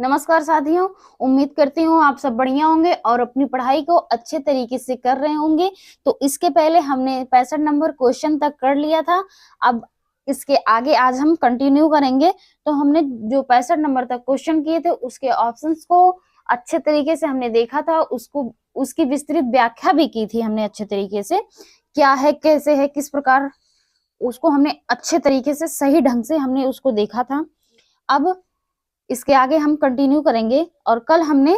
नमस्कार साथियों, उम्मीद करती हूँ आप सब बढ़िया होंगे और अपनी पढ़ाई को अच्छे तरीके से कर रहे होंगे। तो इसके पहले हमने 65 नंबर क्वेश्चन तक कर लिया था। अब इसके आगे आज हम कंटिन्यू करेंगे। तो हमने जो 65 नंबर तक क्वेश्चन किए थे उसके ऑप्शंस को अच्छे तरीके से हमने देखा था, उसको उसकी विस्तृत व्याख्या भी की थी हमने अच्छे तरीके से, क्या है, कैसे है, किस प्रकार, उसको हमने अच्छे तरीके से सही ढंग से हमने उसको देखा था। अब इसके आगे हम कंटिन्यू करेंगे और कल हमने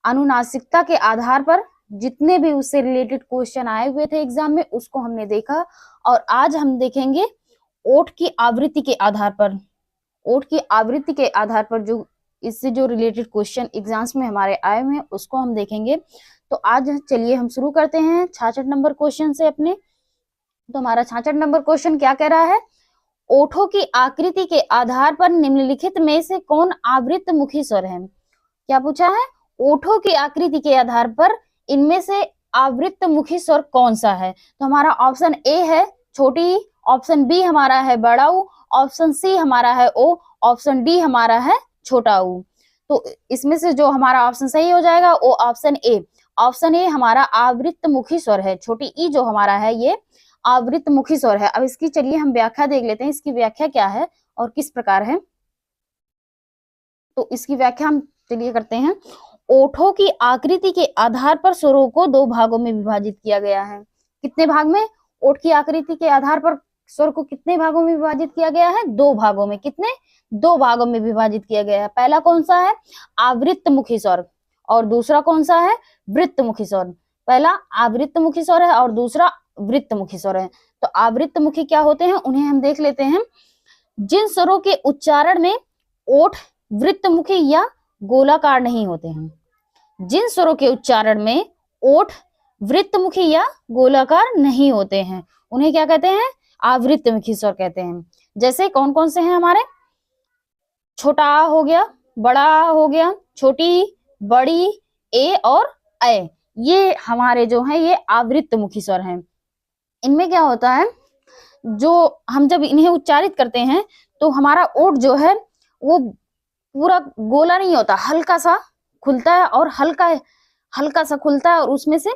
अनुनासिकता के आधार पर जितने भी उससे रिलेटेड क्वेश्चन आए हुए थे एग्जाम में उसको हमने देखा। और आज हम देखेंगे ओठ की आवृत्ति के आधार पर, ओठ की आवृत्ति के आधार पर जो इससे जो रिलेटेड क्वेश्चन एग्जाम्स में हमारे आए हुए हैं उसको हम देखेंगे। तो आज चलिए हम शुरू करते हैं 66 नंबर क्वेश्चन से अपने। तो हमारा 66 नंबर क्वेश्चन क्या कह रहा है, ओठों की आकृति के आधार पर निम्नलिखित में से कौन आवृत्त मुखी स्वर है। क्या पूछा है, ओठों की आकृति के आधार पर इनमें से आवृत्त मुखी स्वर कौन सा है। तो हमारा ऑप्शन ए है छोटी, ऑप्शन बी हमारा है बड़ा ऊ, ऑप्शन सी हमारा है ओ, ऑप्शन डी हमारा है छोटा ऊ। तो इसमें से जो हमारा ऑप्शन सही हो जाएगा वो ऑप्शन ए। ऑप्शन ए हमारा आवृत्त मुखी स्वर है। छोटी ई जो हमारा है ये आवृत्त मुखी स्वर है। अब इसकी चलिए हम व्याख्या देख लेते हैं, इसकी व्याख्या क्या है और किस प्रकार है। तो इसकी व्याख्या हम चलिए करते हैं। ओठों की आकृति के आधार पर स्वरों को दो भागों में विभाजित किया गया है। कितने भाग में, ओठ की आकृति के आधार पर स्वर को कितने भागों में विभाजित किया गया है, दो भागों में। कितने, दो भागों में विभाजित किया गया है। पहला कौन सा है, आवृत्त मुखी स्वर, और दूसरा कौन सा है, वृत्त मुखी स्वर। पहला आवृत्त मुखी स्वर है और दूसरा वृत्त मुखी स्वर है। तो आवृत्त मुखी क्या होते हैं उन्हें हम देख लेते हैं। जिन स्वरों के उच्चारण में ओठ वृत्तमुखी या गोलाकार नहीं होते हैं, जिन स्वरों के उच्चारण में ओठ वृत्तमुखी या गोलाकार नहीं होते हैं उन्हें क्या कहते हैं, आवृत्त मुखी स्वर कहते हैं। जैसे कौन कौन से हैं हमारे, छोटा आ हो गया, बड़ा आ हो गया, छोटी, बड़ी, ए और ऐ, ये हमारे जो हैं ये आवृत्त मुखी स्वर हैं। इनमें क्या होता है, जो हम जब इन्हें उच्चारित करते हैं तो हमारा ओठ जो है वो पूरा गोला नहीं होता, हल्का सा खुलता है और हल्का सा खुलता है और उसमें से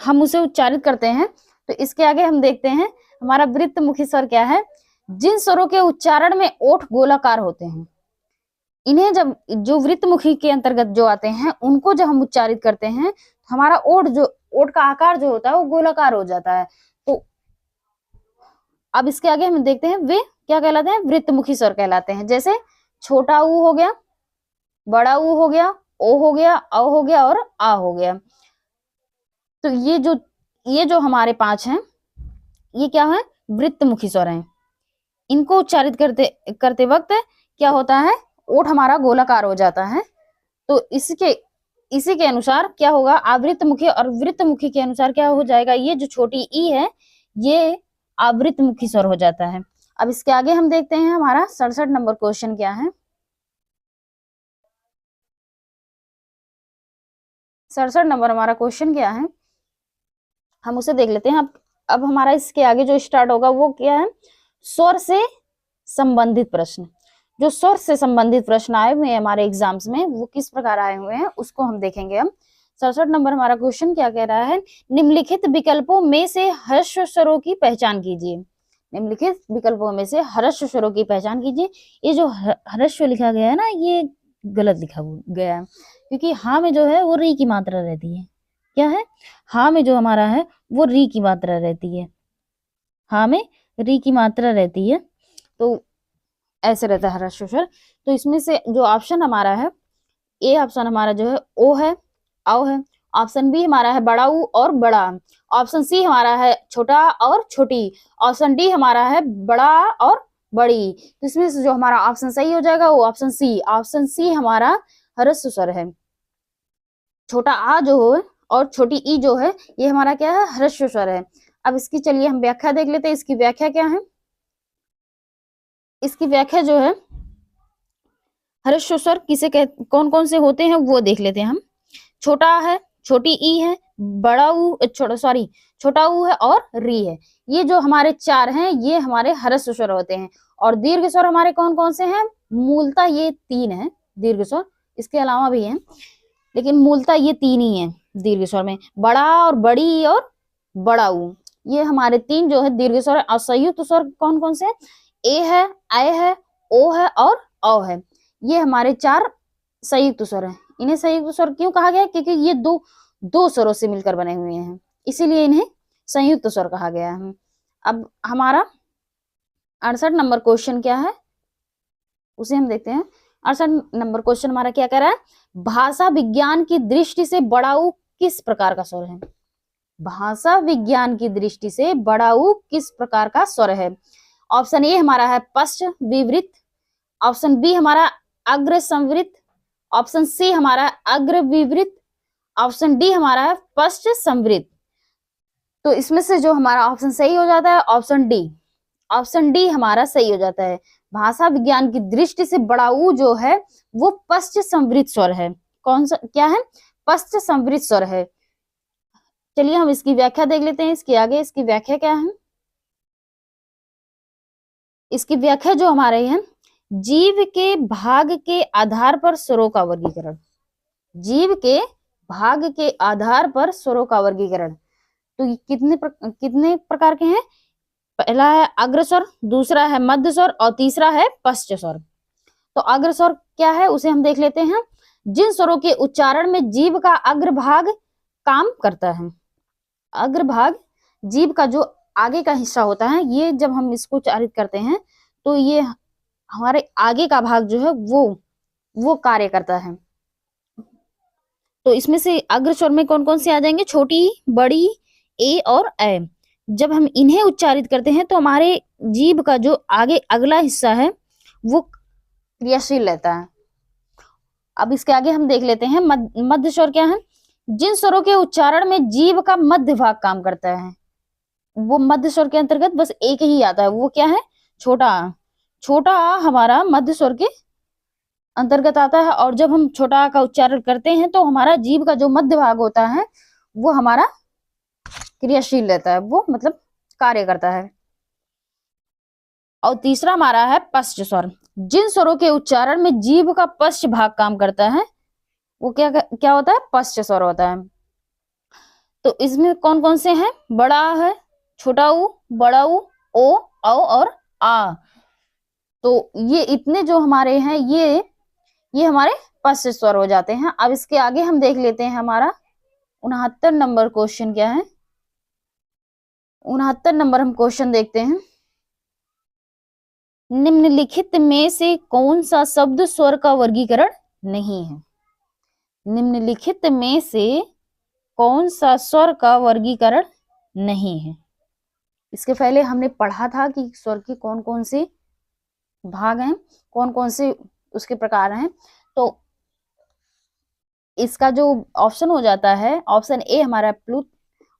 हम उसे उच्चारित करते हैं। तो इसके आगे हम देखते हैं हमारा वृत्त मुखी स्वर क्या है। जिन स्वरों के उच्चारण में ओठ गोलाकार होते हैं, इन्हें जब जो वृत्त मुखी के अंतर्गत जो आते हैं उनको जब हम उच्चारित करते हैं तो हमारा ओठ का आकार जो होता है वो गोलाकार हो जाता है। तो अब इसके आगे हम देखते हैं वे क्या कहलाते हैं, वृत्त मुखी स्वर कहलाते हैं। जैसे छोटा ऊ हो गया, बड़ा ऊ हो गया, ओ हो गया, औ हो गया और आ हो गया। तो ये जो हमारे पांच हैं ये क्या है, वृत्त मुखी स्वर हैं। इनको उच्चारित करते वक्त क्या होता है, ओठ हमारा गोलाकार हो जाता है। तो इसी के अनुसार क्या होगा, आवृत्त मुखी और वृत्त मुखी के अनुसार क्या हो जाएगा, ये जो छोटी ई है ये आवृत्त मुखी स्वर हो जाता है। अब इसके आगे हम देखते हैं हमारा 67 नंबर क्वेश्चन क्या है। 67 नंबर हमारा क्वेश्चन क्या है हम उसे देख लेते हैं। अब हमारा इसके आगे जो स्टार्ट होगा वो क्या है, स्वर से संबंधित प्रश्न। जो स्वर से संबंधित प्रश्न आए हुए हैं हमारे एग्जाम्स में वो किस प्रकार आए हुए हैं उसको हम देखेंगे। हम 67 नंबर हमारा क्वेश्चन क्या कह रहा है, निम्नलिखित विकल्पों में से ह्रस्व स्वरों की पहचान कीजिए। निम्नलिखित विकल्पों में से ह्रस्व स्वरों की पहचान कीजिए। ये जो ह्रस्व लिखा गया है ना ये गलत लिखा गया है, क्योंकि हाँ में जो है वो री की मात्रा रहती है। क्या है, हाँ में जो हमारा है वो री की मात्रा रहती है, हाँ में री की मात्रा रहती है। तो ऐसे रहता है ह्रस्व स्वर। तो इसमें से जो ऑप्शन हमारा है, ए ऑप्शन हमारा जो है ओ है, औ है। ऑप्शन बी हमारा है बड़ा ऊ और बड़ा। ऑप्शन सी हमारा है छोटा और छोटी। ऑप्शन डी हमारा है बड़ा और बड़ी। तो इसमें से जो हमारा ऑप्शन सही हो जाएगा वो ऑप्शन सी। ऑप्शन सी हमारा ह्रस्व स्वर है। छोटा आ जो है और छोटी ई जो है ये हमारा क्या है, ह्रस्व स्वर है। अब इसकी चलिए हम व्याख्या देख लेते हैं। इसकी व्याख्या क्या है, इसकी व्याख्या जो है ह्रस्व स्वर किसे कौन कौन से होते हैं वो देख लेते हैं हम। छोटा है, छोटी ई है, बड़ा ऊ, छोटा ऊ है और री है। ये जो हमारे चार हैं ये हमारे ह्रस्व स्वर होते हैं। और दीर्घ स्वर हमारे कौन कौन से हैं? मूलतः ये 3 हैं दीर्घ स्वर, इसके अलावा भी हैं, लेकिन मूलतः ये 3 ही हैं दीर्घ स्वर में, बड़ा और बड़ी और बड़ा ऊ। ये हमारे 3 जो है दीर्घ स्वर है। और संयुक्त स्वर कौन कौन से? ए है, ऐ है, ओ है और औ है। ये हमारे 4 संयुक्त स्वर हैं। इन्हें संयुक्त स्वर क्यों कहा गया? क्योंकि ये दो स्वरों से मिलकर बने हुए हैं, इसीलिए इन्हें संयुक्त स्वर कहा गया है। अब हमारा 68 नंबर क्वेश्चन क्या है उसे हम देखते हैं। 68 नंबर क्वेश्चन हमारा क्या कह रहा है? भाषा विज्ञान की दृष्टि से बड़ा ऊ किस प्रकार का स्वर है? भाषा विज्ञान की दृष्टि से बड़ा ऊ किस प्रकार का स्वर है? ऑप्शन ए हमारा है पश्च विवृत, ऑप्शन बी हमारा अग्र संवृत, ऑप्शन सी हमारा अग्र विवृत, ऑप्शन डी हमारा है पश्च संवृत। तो इसमें से जो हमारा ऑप्शन सही हो जाता है ऑप्शन डी। ऑप्शन डी हमारा सही हो जाता है। भाषा विज्ञान की दृष्टि से बड़ा ऊ जो है वो पश्च संवृत स्वर है। कौन सा क्या है? पश्च संवृत स्वर है। चलिए हम इसकी व्याख्या देख लेते हैं। इसके आगे इसकी व्याख्या क्या है? इसकी व्याख्या जो हमारे है, जीव के भाग के आधार पर स्वरों का वर्गीकरण। जीव के भाग के आधार पर स्वरों का वर्गीकरण। तो ये कितने प्रकार के हैं? पहला है अग्र स्वर, दूसरा है मध्य स्वर और तीसरा है पश्च स्वर। तो अग्र स्वर क्या है उसे हम देख लेते हैं। जिन स्वरों के उच्चारण में जीभ का अग्रभाग काम करता है। अग्रभाग जीभ का जो आगे का हिस्सा होता है, ये जब हम इसको उच्चारित करते हैं तो ये हमारे आगे का भाग जो है वो कार्य करता है। तो इसमें से अग्र स्वर में कौन कौन से आ जाएंगे? छोटी, बड़ी, ए और ऐ। जब हम इन्हें उच्चारित करते हैं तो हमारे जीभ का जो आगे अगला हिस्सा है वो क्रियाशील रहता है। अब इसके आगे हम देख लेते हैं मध्य स्वर क्या है? जिन स्वरों के उच्चारण में जीभ का मध्य भाग काम करता है, वो मध्य स्वर के अंतर्गत बस एक ही आता है। वो क्या है? छोटा आ। छोटा आ हमारा मध्य स्वर के अंतर्गत आता है। और जब हम छोटा आ का उच्चारण करते हैं तो हमारा जीभ का जो मध्य भाग होता है वो हमारा क्रियाशील रहता है, वो मतलब कार्य करता है। और तीसरा हमारा है पश्च स्वर। जिन स्वरों के उच्चारण में जीभ का पश्च भाग काम करता है वो क्या होता है? पश्च स्वर होता है। तो इसमें कौन कौन से हैं? बड़ा है, छोटा ऊ, बड़ा ऊ, ओ, औ और आ। तो ये इतने जो हमारे हैं ये हमारे पश्च स्वर हो जाते हैं। अब इसके आगे हम देख लेते हैं हमारा 69 नंबर क्वेश्चन क्या है। 69 नंबर हम क्वेश्चन देखते हैं। निम्नलिखित में से कौन सा शब्द स्वर का वर्गीकरण नहीं है? निम्नलिखित में से कौन सा स्वर का वर्गीकरण नहीं है? इसके पहले हमने पढ़ा था कि स्वर के कौन कौन से भाग हैं, कौन कौन से उसके प्रकार हैं। तो इसका जो ऑप्शन हो जाता है, ऑप्शन ए हमारा प्लुत,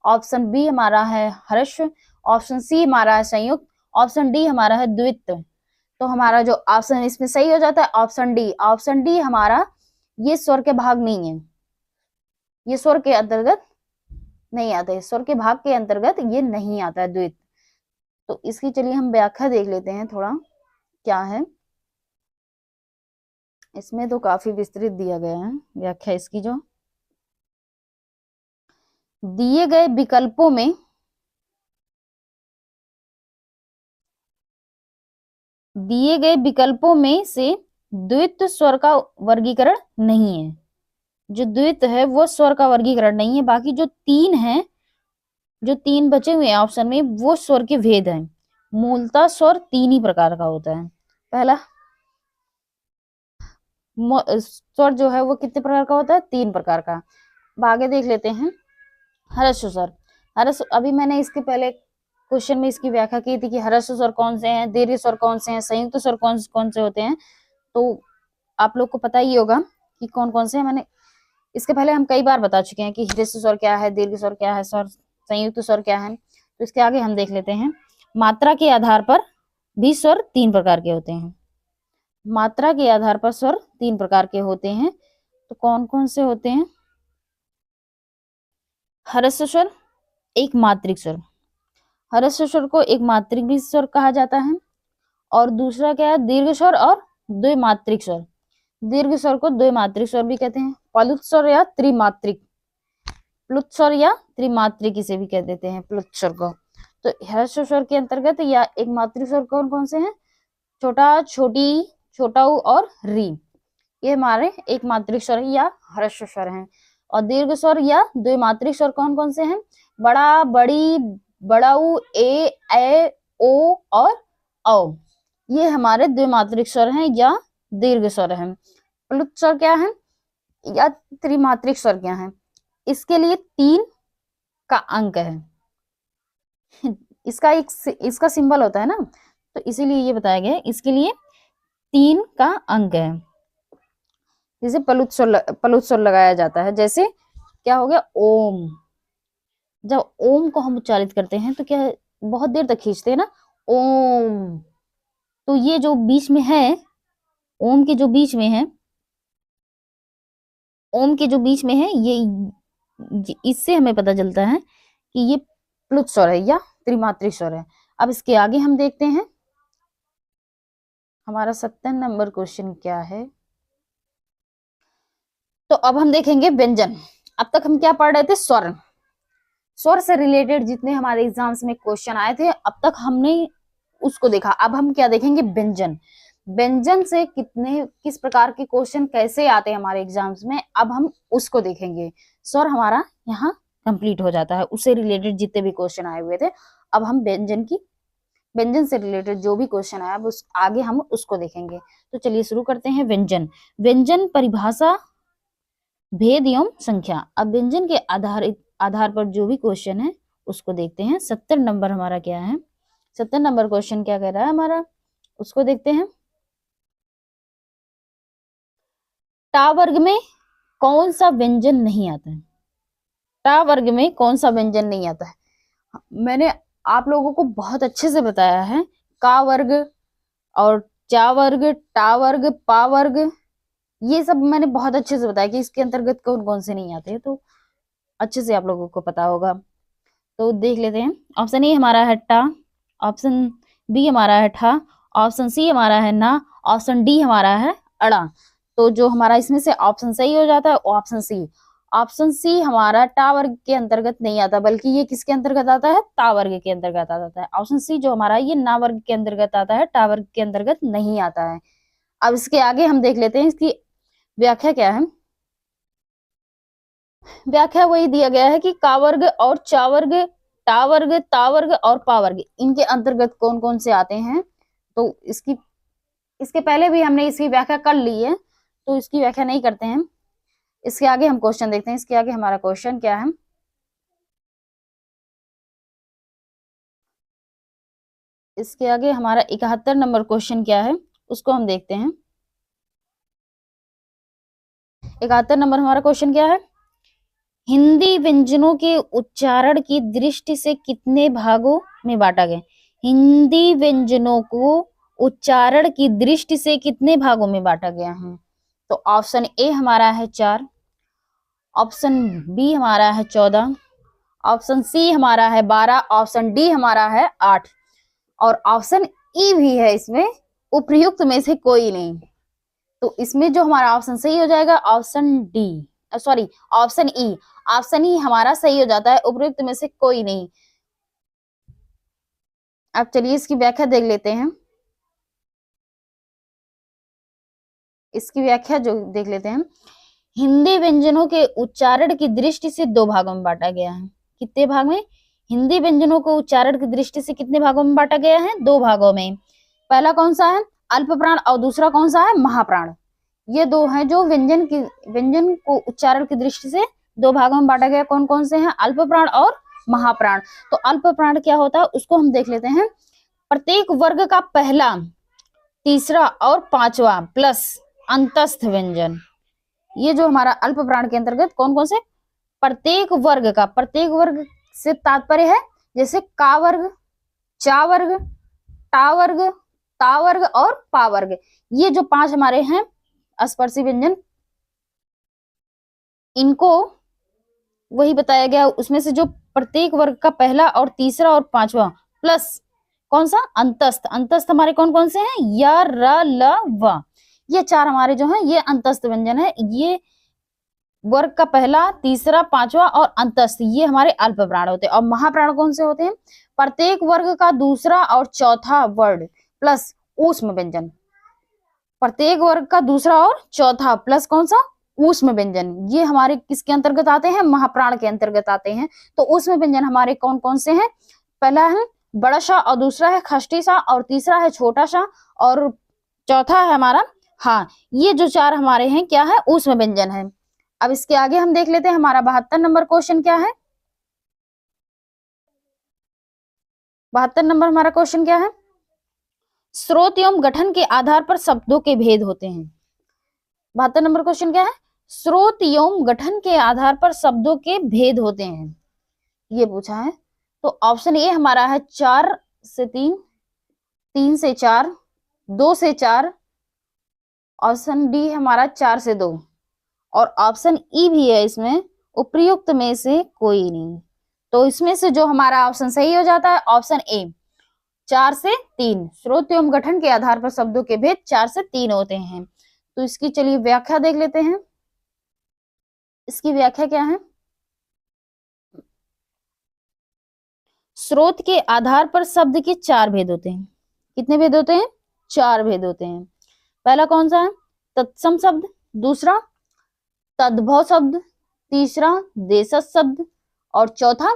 ऑप्शन बी हमारा है ह्रस्व, ऑप्शन सी हमारा है संयुक्त, ऑप्शन डी हमारा है द्वित। तो हमारा जो ऑप्शन इसमें सही हो जाता है ऑप्शन डी। ऑप्शन डी हमारा ये स्वर के भाग नहीं है, ये स्वर के अंतर्गत नहीं आता है, स्वर के भाग के अंतर्गत ये नहीं आता है द्वित। तो इसकी चलिए हम व्याख्या देख लेते हैं थोड़ा क्या है। इसमें तो काफी विस्तृत दिया गया है व्याख्या इसकी। जो दिए गए विकल्पों में से द्वित स्वर का वर्गीकरण नहीं है। जो द्वित है वो स्वर का वर्गीकरण नहीं है। बाकी जो 3 हैं, जो 3 बचे हुए हैं ऑप्शन में, वो स्वर के भेद हैं। मूलतः स्वर 3 ही प्रकार का होता है। पहला स्वर जो है वो कितने प्रकार का होता है? 3 प्रकार का। आगे देख लेते हैं ह्रस्व स्वर। ह्रस्व, अभी मैंने इसके पहले क्वेश्चन में इसकी व्याख्या की थी कि ह्रस्व स्वर कौन से हैं, दीर्घ स्वर कौन से हैं, संयुक्त स्वर कौन से होते हैं। तो आप लोग को पता ही होगा कि कौन कौन से हैं। मैंने इसके पहले हम कई बार बता चुके हैं कि ह्रस्व स्वर क्या है, दीर्घ स्वर क्या है, स्वर संयुक्त स्वर क्या है। तो इसके आगे हम देख लेते हैं। मात्रा के आधार पर भी स्वर 3 प्रकार के होते हैं। मात्रा के आधार पर स्वर 3 प्रकार के होते हैं। तो कौन कौन से होते हैं? ह्रस्व स्वर, एक मात्रिक स्वर। ह्रस्व स्वर को एक मात्रिक भी स्वर कहा जाता है। और दूसरा क्या है, दीर्घ स्वर और द्विमात्रिक स्वर। दीर्घ स्वर को द्विमात्रिक स्वर भी कहते हैं। प्लुत स्वर या त्रिमात्रिक, प्लुत स्वर या त्रिमात्रिक इसे भी कह देते हैं प्लुत स्वर को। तो ह्रस्व स्वर के अंतर्गत या एक मात्रिक स्वर कौन कौन से हैं, छोटा, छोटी, छोटा ऊ और री, ये हमारे एक मात्रिक स्वर या ह्रस्व स्वर हैं। और दीर्घ स्वर या द्विमात्रिक स्वर कौन कौन से हैं, बड़ा, बड़ी, बड़ा ऊ, ए ओ और औ, ये हमारे द्विमात्रिक स्वर हैं या दीर्घ स्वर हैं। प्लुत स्वर क्या है या त्रिमात्रिक स्वर क्या है, इसके लिए 3 का अंक है। इसका सिंबल होता है ना, तो इसीलिए ये बताया गया है, इसके लिए 3 का अंक है। जैसे प्लुत स्वर लगाया जाता है, जैसे क्या हो गया, ओम। जब ओम को हम उच्चारित करते हैं तो क्या है, बहुत देर तक खींचते हैं ना, ओम। तो ये जो बीच में है, ओम के जो बीच में है, ओम के जो बीच में है, ये इससे हमें पता चलता है कि ये प्लुत स्वर है या त्रिमात्रिक स्वर है। अब इसके आगे हम देखते हैं हमारा 70 नंबर क्वेश्चन क्या है। तो अब हम देखेंगे व्यंजन। अब तक हम क्या पढ़ रहे थे, स्वर। स्वर से रिलेटेड जितने हमारे एग्जाम्स में क्वेश्चन आए थे अब तक हमने उसको देखा। अब हम क्या देखेंगे, व्यंजन। व्यंजन से किस प्रकार के क्वेश्चन कैसे आते हैं हमारे एग्जाम्स में, अब हम उसको देखेंगे। स्वर हमारा यहाँ कंप्लीट हो जाता है, उससे रिलेटेड जितने भी क्वेश्चन आए हुए थे। अब हम व्यंजन से रिलेटेड जो भी क्वेश्चन आया अब उस आगे हम उसको देखेंगे। तो चलिए शुरू करते हैं। व्यंजन, व्यंजन परिभाषा, भेद एवं संख्या। अब व्यंजन के आधार पर जो भी क्वेश्चन है उसको देखते हैं। 70 नंबर हमारा क्या है, 70 नंबर क्वेश्चन क्या कह रहा है हमारा, उसको देखते हैं। टा वर्ग में कौन सा व्यंजन नहीं आता है, टा वर्ग में कौन सा व्यंजन नहीं आता है। मैंने आप लोगों को बहुत अच्छे से बताया है, का वर्ग और चा वर्ग, टा वर्ग, पा वर्ग, ये सब मैंने बहुत अच्छे से बताया कि इसके अंतर्गत कौन कौन से नहीं आते हैं, तो अच्छे से आप लोगों को पता होगा। तो देख लेते हैं। ऑप्शन ए हमारा है टा, ऑप्शन बी हमारा है ठा, ऑप्शन सी हमारा है ना, ऑप्शन डी हमारा है अड़ा। तो जो हमारा इसमें से ऑप्शन सही हो जाता है ऑप्शन सी। ऑप्शन सी हमारा टा वर्ग के अंतर्गत नहीं आता, बल्कि ये किसके अंतर्गत आता है, ता वर्ग के अंतर्गत आता है। ऑप्शन सी जो हमारा ये ना वर्ग के अंतर्गत आता है, टा वर्ग के अंतर्गत नहीं आता है। अब इसके आगे हम देख लेते हैं इसकी व्याख्या क्या है। व्याख्या वही दिया गया है कि का वर्ग और चा वर्ग, टा वर्ग, ता वर्ग और पा वर्ग, इनके अंतर्गत कौन कौन से आते हैं। तो इसके पहले भी हमने इसकी व्याख्या कर ली है, तो इसकी व्याख्या नहीं करते हैं। इसके आगे हम क्वेश्चन देखते हैं। इसके आगे हमारा क्वेश्चन क्या है, इसके आगे हमारा 71 नंबर क्वेश्चन क्या है उसको हम देखते हैं। 71 नंबर हमारा क्वेश्चन क्या है, हिंदी व्यंजनों के उच्चारण की दृष्टि से कितने भागों में बांटा गया। हिंदी व्यंजनों को उच्चारण की दृष्टि से कितने भागों में बांटा गया है। तो ऑप्शन ए हमारा है 4, ऑप्शन बी हमारा है 14, ऑप्शन सी हमारा है 12, ऑप्शन डी हमारा है 8 और ऑप्शन ई भी है इसमें, उपयुक्त में से कोई नहीं। तो इसमें जो हमारा ऑप्शन सही हो जाएगा option D, sorry option E. Option E हमारा सही हो जाता है, उपयुक्त में से कोई नहीं। अब चलिए इसकी व्याख्या देख लेते हैं। इसकी व्याख्या जो देख लेते हैं, हिंदी व्यंजनों के उच्चारण की दृष्टि से 2 भागों में बांटा गया है। कितने भाग में, हिंदी व्यंजनों को उच्चारण की दृष्टि से कितने भागों में बांटा गया है, 2 भागों में। पहला कौन सा है, अल्प प्राण, और दूसरा कौन सा है, महाप्राण। ये 2 हैं जो व्यंजन को उच्चारण की दृष्टि से 2 भागों में बांटा गया। कौन कौन से हैं, अल्प प्राण और महाप्राण। तो अल्प प्राण क्या होता है उसको हम देख लेते हैं। प्रत्येक वर्ग का पहला, तीसरा और पांचवा प्लस अंतस्थ व्यंजन, ये जो हमारा अल्प प्राण के अंतर्गत कौन कौन से, प्रत्येक वर्ग से तात्पर्य है जैसे का वर्ग, चा वर्ग, टा वर्ग, ता वर्ग और पा वर्ग, ये जो 5 हमारे हैं स्पर्शी व्यंजन, इनको वही बताया गया, उसमें से जो प्रत्येक वर्ग का पहला और तीसरा और पांचवा प्लस कौन सा अंतस्थ, अंतस्थ हमारे कौन कौन से हैं, या र ल व, ये चार हमारे जो हैं ये अंतस्थ व्यंजन है। ये वर्ग का पहला, तीसरा, पांचवा और अंतस्थ ये हमारे अल्प प्राण होते हैं। और महाप्राण कौन से होते हैं, प्रत्येक वर्ग का दूसरा और चौथा वर्ण प्लस ऊष्म व्यंजन, प्रत्येक वर्ग का दूसरा और चौथा प्लस कौन सा, ऊष्म व्यंजन, ये हमारे किसके अंतर्गत आते हैं, महाप्राण के अंतर्गत आते हैं। तो ऊष्म व्यंजन हमारे कौन कौन से हैं, पहला है बड़ा सा और दूसरा है खष्टी सा और तीसरा है छोटा सा और चौथा है हमारा, हाँ ये जो चार हमारे हैं क्या है, ऊष्म व्यंजन है। अब इसके आगे हम देख लेते हैं हमारा 72 नंबर क्वेश्चन क्या है। 72 नंबर हमारा क्वेश्चन क्या है, स्रोत एवं गठन के आधार पर शब्दों के भेद होते हैं। 72 नंबर क्वेश्चन क्या है, स्रोत एवं गठन के आधार पर शब्दों के भेद होते हैं, ये पूछा है। तो ऑप्शन ए हमारा है 4 से 3, 3 से 4, 2 से 4, ऑप्शन डी हमारा 4 से 2 और ऑप्शन ई भी है इसमें उपयुक्त में से कोई नहीं। तो इसमें से जो हमारा ऑप्शन सही हो जाता है ऑप्शन ए 4 से 3, स्रोत एवं गठन के आधार पर शब्दों के भेद 4 से 3 होते हैं। तो इसकी चलिए व्याख्या देख लेते हैं, इसकी व्याख्या क्या है, स्रोत के आधार पर शब्द के 4 भेद होते हैं। कितने भेद होते हैं, 4 भेद होते हैं। पहला कौन सा है, तत्सम शब्द, दूसरा तद्भव शब्द, तीसरा देशज शब्द और चौथा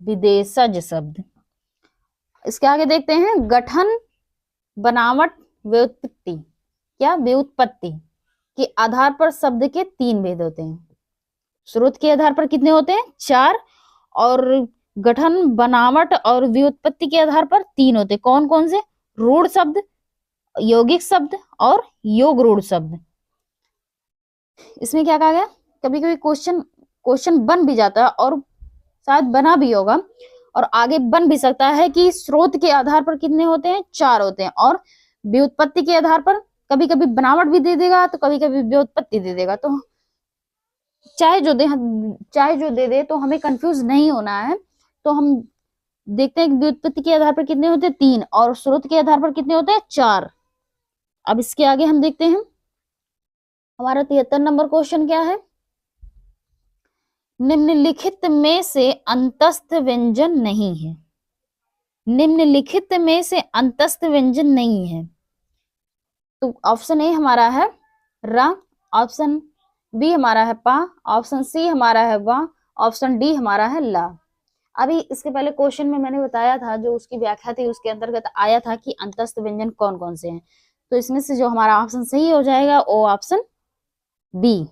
विदेशज शब्द। इसके आगे देखते हैं गठन, बनावट, व्युत्पत्ति, क्या व्युत्पत्ति के आधार पर शब्द के 3 भेद होते हैं। स्रोत के आधार पर कितने होते हैं, 4 और गठन, बनावट और व्युत्पत्ति के आधार पर 3 होते हैं। कौन कौन से, रूढ़ शब्द, यौगिक शब्द और योग रूढ़ शब्द। इसमें क्या कहा गया, कभी कभी क्वेश्चन बन भी जाता है और शायद बना भी होगा और आगे बन भी सकता है कि स्रोत के आधार पर कितने होते हैं, 4 होते हैं और व्युत्पत्ति के आधार पर कभी कभी बनावट भी दे देगा तो कभी कभी व्युत्पत्ति दे देगा। तो चाहे जो दे दे तो हमें कंफ्यूज नहीं होना है। तो हम देखते हैं व्युत्पत्ति के आधार पर कितने होते हैं, 3 और स्रोत के आधार पर कितने होते हैं, 4। अब इसके आगे हम देखते हैं हमारा 73 नंबर क्वेश्चन क्या है, निम्नलिखित में से अंतस्थ व्यंजन नहीं है। निम्नलिखित में से अंतस्थ व्यंजन नहीं है। तो ऑप्शन ए हमारा है र, ऑप्शन बी हमारा है पा, ऑप्शन सी हमारा है वा, ऑप्शन डी हमारा है ला। अभी इसके पहले क्वेश्चन में मैंने बताया था, जो उसकी व्याख्या थी उसके अंतर्गत आया था कि अंतस्थ व्यंजन कौन कौन से हैं। तो इसमें से जो हमारा ऑप्शन सही हो जाएगा वो ऑप्शन बी,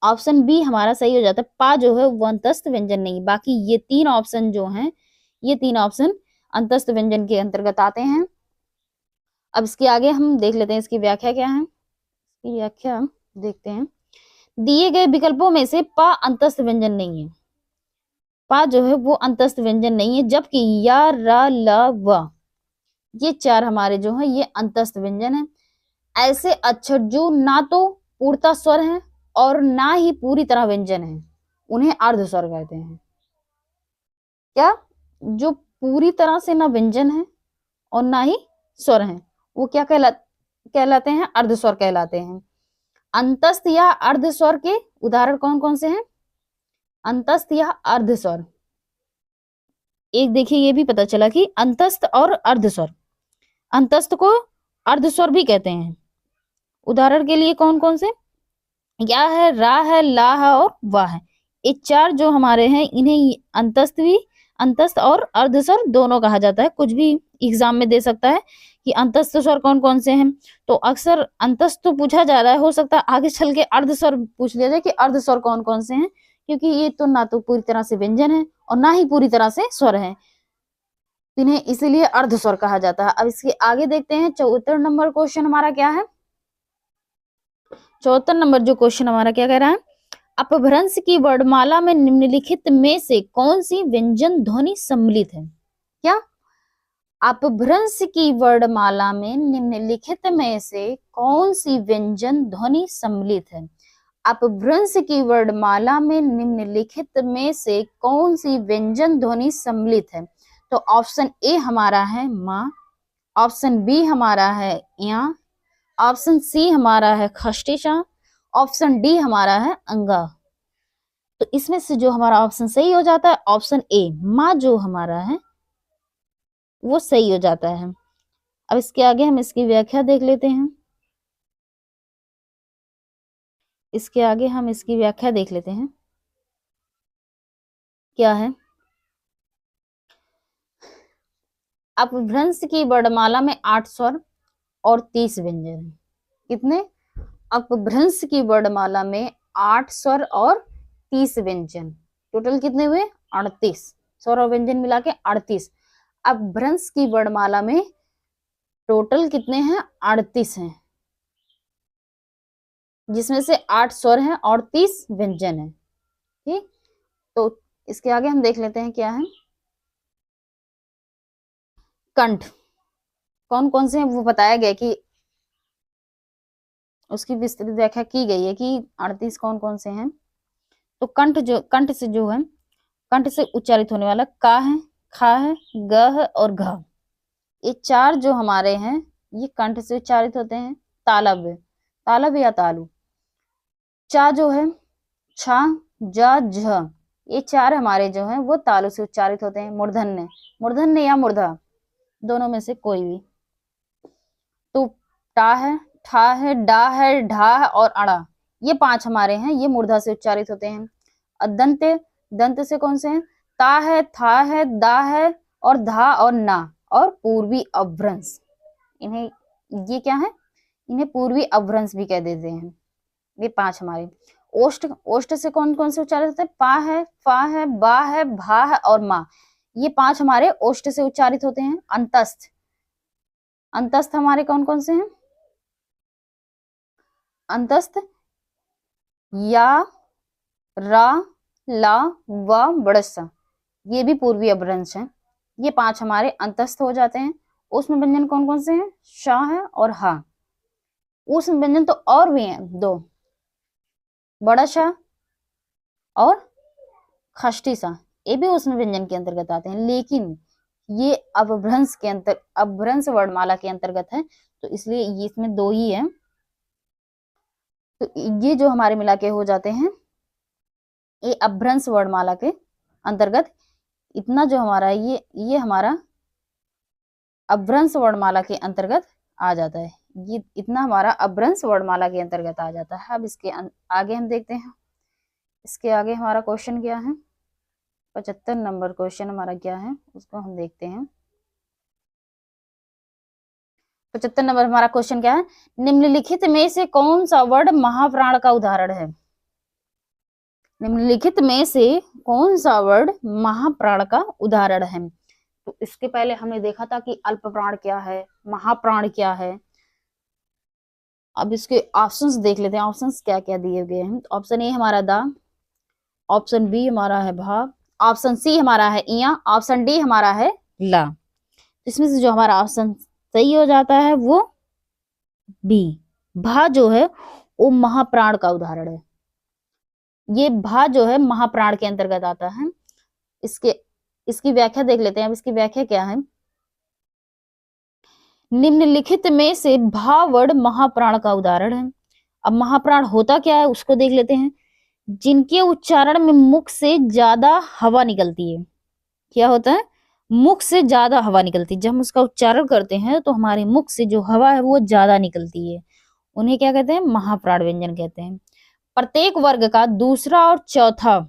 ऑप्शन बी हमारा सही हो जाता है। पा जो है वो अंतस्थ व्यंजन नहीं, बाकी ये 3 ऑप्शन जो हैं ये 3 ऑप्शन अंतस्थ व्यंजन के अंतर्गत आते हैं। अब इसके आगे हम देख लेते हैं इसकी व्याख्या क्या है, इसकी व्याख्या देखते हैं। दिए गए विकल्पों में से पा अंतस्थ व्यंजन नहीं है, पा जो है वो अंतस्थ व्यंजन नहीं है, जबकि या, र, ल, व ये 4 हमारे जो है ये अंतस्थ व्यंजन है। ऐसे अक्षर जो ना तो पूर्णतः स्वर है और ना ही पूरी तरह व्यंजन है उन्हें अर्ध स्वर कहते हैं। क्या, जो पूरी तरह से ना व्यंजन है और ना ही स्वर है वो क्या कहलाते हैं, अर्ध स्वर कहलाते हैं। अंतस्थ या अर्ध स्वर के उदाहरण कौन कौन से हैं, अंतस्थ या अर्ध स्वर। एक देखिए ये भी पता चला कि अंतस्थ और अर्ध स्वर, अंतस्थ को अर्ध स्वर भी कहते हैं। उदाहरण के लिए कौन कौन से, या है, रा है, ला है और वाह है। ये 4 जो हमारे हैं इन्हें अंतस्थ और अर्ध स्वर दोनों कहा जाता है। कुछ भी एग्जाम में दे सकता है कि अंतस्थ स्वर कौन कौन से हैं, तो अक्सर अंतस्थ तो पूछा जा रहा है, हो सकता है आगे चल के अर्ध स्वर पूछ लिया जाए कि अर्ध स्वर कौन कौन से हैं, क्योंकि ये तो ना तो पूरी तरह से व्यंजन है और ना ही पूरी तरह से स्वर है, इन्हें इसीलिए अर्ध स्वर कहा जाता है। अब इसके आगे देखते हैं 74 नंबर क्वेश्चन हमारा क्या है। 74 नंबर जो क्वेश्चन हमारा क्या कह रहा है, अपभ्रंश की वर्णमाला में निम्नलिखित में से कौन सी व्यंजन ध्वनि सम्मिलित है। क्या, अपभ्रंश की वर्णमाला में निम्नलिखित में से कौन सी व्यंजन ध्वनि सम्मिलित है। अपभ्रंश की वर्णमाला में निम्नलिखित में से कौन सी व्यंजन ध्वनि सम्मिलित है? तो ऑप्शन ए हमारा है माँ, ऑप्शन बी हमारा है या, ऑप्शन सी हमारा है खष्टिशा, ऑप्शन डी हमारा है अंगा। तो इसमें से जो हमारा ऑप्शन सही हो जाता है ऑप्शन ए माँ जो हमारा है वो सही हो जाता है। अब इसके आगे हम इसकी व्याख्या देख लेते हैं। इसके आगे हम इसकी व्याख्या देख लेते हैं क्या है। अपभ्रंश की वर्णमाला में 8 स्वर और 30 व्यंजन है। कितने? अपभ्रंश की वर्णमाला में 8 स्वर और 30 व्यंजन, टोटल कितने हुए? 38 स्वर और व्यंजन मिला के 38। अपभ्रंश की वर्णमाला में टोटल कितने हैं? 38 हैं, जिसमें से 8 स्वर हैं और 30 व्यंजन है। ठीक, तो इसके आगे हम देख लेते हैं क्या है। कंठ कौन कौन से हैं वो बताया गया कि उसकी विस्तृत व्याख्या की गई है कि 38 कौन कौन से हैं। तो कंठ से जो है, कंठ से उच्चारित होने वाला का है, खा है, ग है और घ, ये 4 जो हमारे हैं ये कंठ से उच्चारित होते हैं। तालब, तालब या तालु। चा जो है, छा, जा, झ, ये 4 हमारे जो हैं वो तालु से उच्चारित होते हैं। मूर्धन्य, मूर्धन्य या मूर्धा, दोनों में से कोई भी। तो टा है, ठा है, डा है, ढा है और अड़ा, ये 5 हमारे हैं, ये मूर्धा से उच्चारित होते हैं। दंत, दंत से कौन से हैं? ता है, था है, दा है और धा और ना और पूर्वी अभ्रंश। इन्हें ये क्या है? इन्हें पूर्वी अभ्रंश भी कह देते हैं। ये 5 हमारे। ओष्ठ, ओष्ठ से कौन कौन से उच्चारित होते हैं? पा है, फा है, बा है, भा है और मा, ये 5 हमारे ओष्ठ से उच्चारित होते हैं। अंतस्थ, अंतस्थ हमारे कौन कौन से हैं? अंतस्थ या, रा, ला, व, बड़सा, ये भी पूर्वी अभ्रंश है। ये 5 हमारे अंतस्थ हो जाते हैं। ऊष्म व्यंजन कौन कौन से हैं? शा है और हा। ऊष्म व्यंजन तो और भी हैं 2, बड़ा शाह और खष्टी सा, ये भी ऊष्म व्यंजन के अंतर्गत आते हैं, लेकिन ये अपभ्रंश के अपभ्रंश वर्णमाला के अंतर्गत है, तो इसलिए ये इसमें 2 ही है। तो ये जो हमारे मिला के हो जाते हैं ये अपभ्रंश वर्णमाला के अंतर्गत। इतना जो हमारा है ये हमारा अपभ्रंश वर्णमाला के अंतर्गत आ जाता है। ये इतना हमारा अपभ्रंश वर्णमाला के अंतर्गत आ जाता है। अब इसके आगे हम देखते हैं, इसके आगे हमारा क्वेश्चन क्या है। 75 नंबर क्वेश्चन हमारा क्या है उसको हम देखते हैं। 75 नंबर हमारा क्वेश्चन क्या है? निम्नलिखित में से कौन सा वर्ड महाप्राण का उदाहरण है? निम्नलिखित में से कौन सा वर्ड महाप्राण का उदाहरण है? तो इसके पहले हमने देखा था कि अल्प प्राण क्या है, महाप्राण क्या है। अब इसके ऑप्शंस देख लेते हैं, ऑप्शंस क्या क्या दिए गए हैं। ऑप्शन ए हमारा दा, ऑप्शन बी हमारा है भा, ऑप्शन सी हमारा है इया, ऑप्शन डी हमारा है ला। इसमें से जो हमारा ऑप्शन सही हो जाता है वो बी, भा जो है वो महाप्राण का उदाहरण है। ये भा जो है महाप्राण के अंतर्गत आता है। इसकी व्याख्या देख लेते हैं। अब इसकी व्याख्या क्या है? निम्नलिखित में से भा वर्ड महाप्राण का उदाहरण है। अब महाप्राण होता क्या है उसको देख लेते हैं। जिनके उच्चारण में मुख से ज्यादा हवा निकलती है। क्या होता है? मुख से ज्यादा हवा निकलती है। जब हम उसका उच्चारण करते हैं तो हमारे मुख से जो हवा है वो ज्यादा निकलती है, उन्हें क्या कहते हैं? महाप्राण व्यंजन कहते हैं। प्रत्येक वर्ग का दूसरा और चौथा,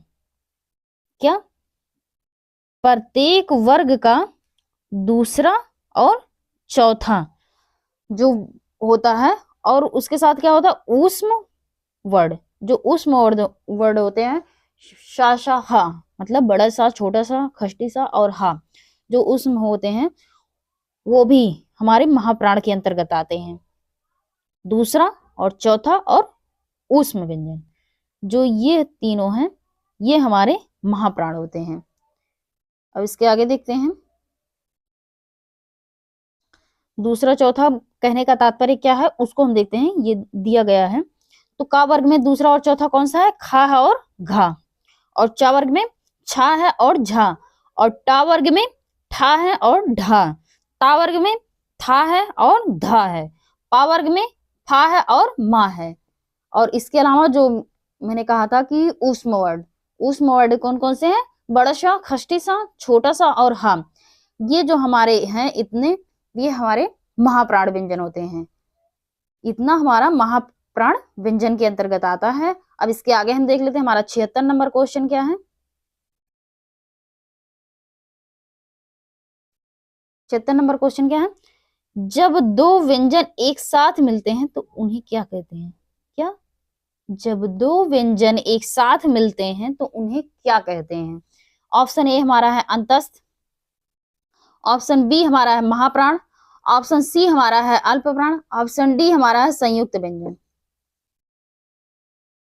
क्या? प्रत्येक वर्ग का दूसरा और चौथा जो होता है, और उसके साथ क्या होता है? ऊष्म वर्ड। जो ऊष्म वर्ड होते हैं, शा, शा, हा, मतलब बड़ा सा, छोटा सा, खष्टी सा और हा, जो ऊष्म होते हैं वो भी हमारे महाप्राण के अंतर्गत आते हैं। दूसरा और चौथा और ऊष्म व्यंजन, जो ये तीनों हैं ये हमारे महाप्राण होते हैं। अब इसके आगे देखते हैं। दूसरा चौथा कहने का तात्पर्य क्या है उसको हम देखते हैं, ये दिया गया है। तो का वर्ग में दूसरा और चौथा कौन सा है? खा है और घा। और चा वर्ग में छा है और झा। और टा वर्ग में ठा है और ढा। ता वर्ग में था है और धा है। पा वर्ग में फा है और मा है। और इसके अलावा जो मैंने कहा था कि ऊष्म वर्ड कौन कौन से हैं? बड़ा सा, खष्टी सा, छोटा सा और हा। ये जो हमारे हैं इतने, ये हमारे महाप्राण व्यंजन होते हैं। इतना हमारा महाप्राण व्यंजन के अंतर्गत आता है। अब इसके आगे हम देख लेते हैं हमारा 76 नंबर क्वेश्चन क्या है। 76 नंबर क्वेश्चन क्या है? जब दो व्यंजन एक साथ मिलते हैं तो उन्हें क्या कहते हैं? क्या? जब दो व्यंजन एक साथ मिलते हैं तो उन्हें क्या कहते हैं? ऑप्शन ए हमारा है अंतस्थ, ऑप्शन बी हमारा है महाप्राण, ऑप्शन सी हमारा है अल्पप्राण, ऑप्शन डी हमारा है संयुक्त व्यंजन।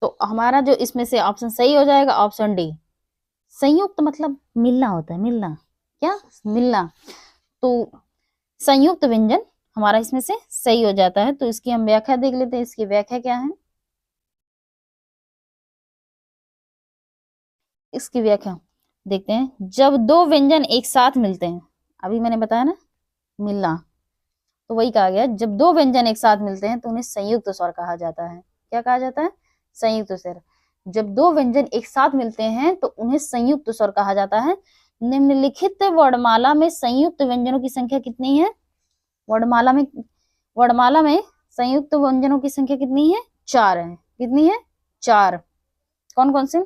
तो हमारा जो इसमें से ऑप्शन सही हो जाएगा ऑप्शन डी। संयुक्त मतलब मिलना होता है, मिलना, क्या? मिलना। तो संयुक्त व्यंजन हमारा इसमें से सही हो जाता है। तो इसकी हम व्याख्या देख लेते हैं। इसकी व्याख्या क्या है? इसकी व्याख्या देखते हैं। जब दो व्यंजन एक साथ मिलते हैं, अभी मैंने बताया ना मिलना, तो वही कहा गया, जब दो व्यंजन एक साथ मिलते हैं तो उन्हें संयुक्त स्वर कहा जाता है। क्या कहा जाता है? संयुक्त स्वर। जब दो व्यंजन एक साथ मिलते हैं तो उन्हें संयुक्त स्वर कहा जाता है। निम्नलिखित वर्णमाला में संयुक्त व्यंजनों की संख्या कितनी है? वर्णमाला में संयुक्त व्यंजनों की संख्या कितनी है? 4 है। कितनी है? 4। कौन कौन से?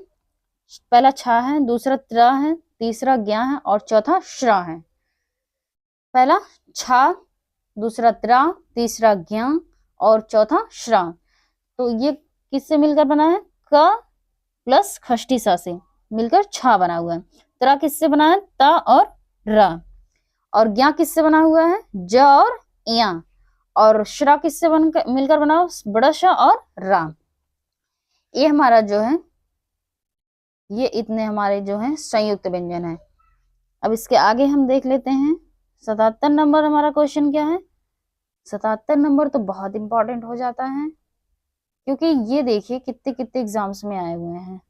पहला छा है, दूसरा त्र है, तीसरा ज्ञा है और चौथा श्रा है। पहला छा, दूसरा त्रा, तीसरा ज्ञा और चौथा श्रा। तो ये किससे मिलकर बना है? क प्लस खष्टी सा से मिलकर छा बना हुआ है। त्रा किससे बना है? ता और रा। और ज्ञा किससे बना हुआ है? ज और या। और श्रा किससे मिलकर बना हुआ? बड़ा श और रा। ये हमारा जो है, ये इतने हमारे जो है संयुक्त व्यंजन है। अब इसके आगे हम देख लेते हैं 77 नंबर हमारा क्वेश्चन क्या है। 77 नंबर तो बहुत इंपॉर्टेंट हो जाता है, क्योंकि ये देखिए कितने कितने एग्जाम्स में आए हुए हैं,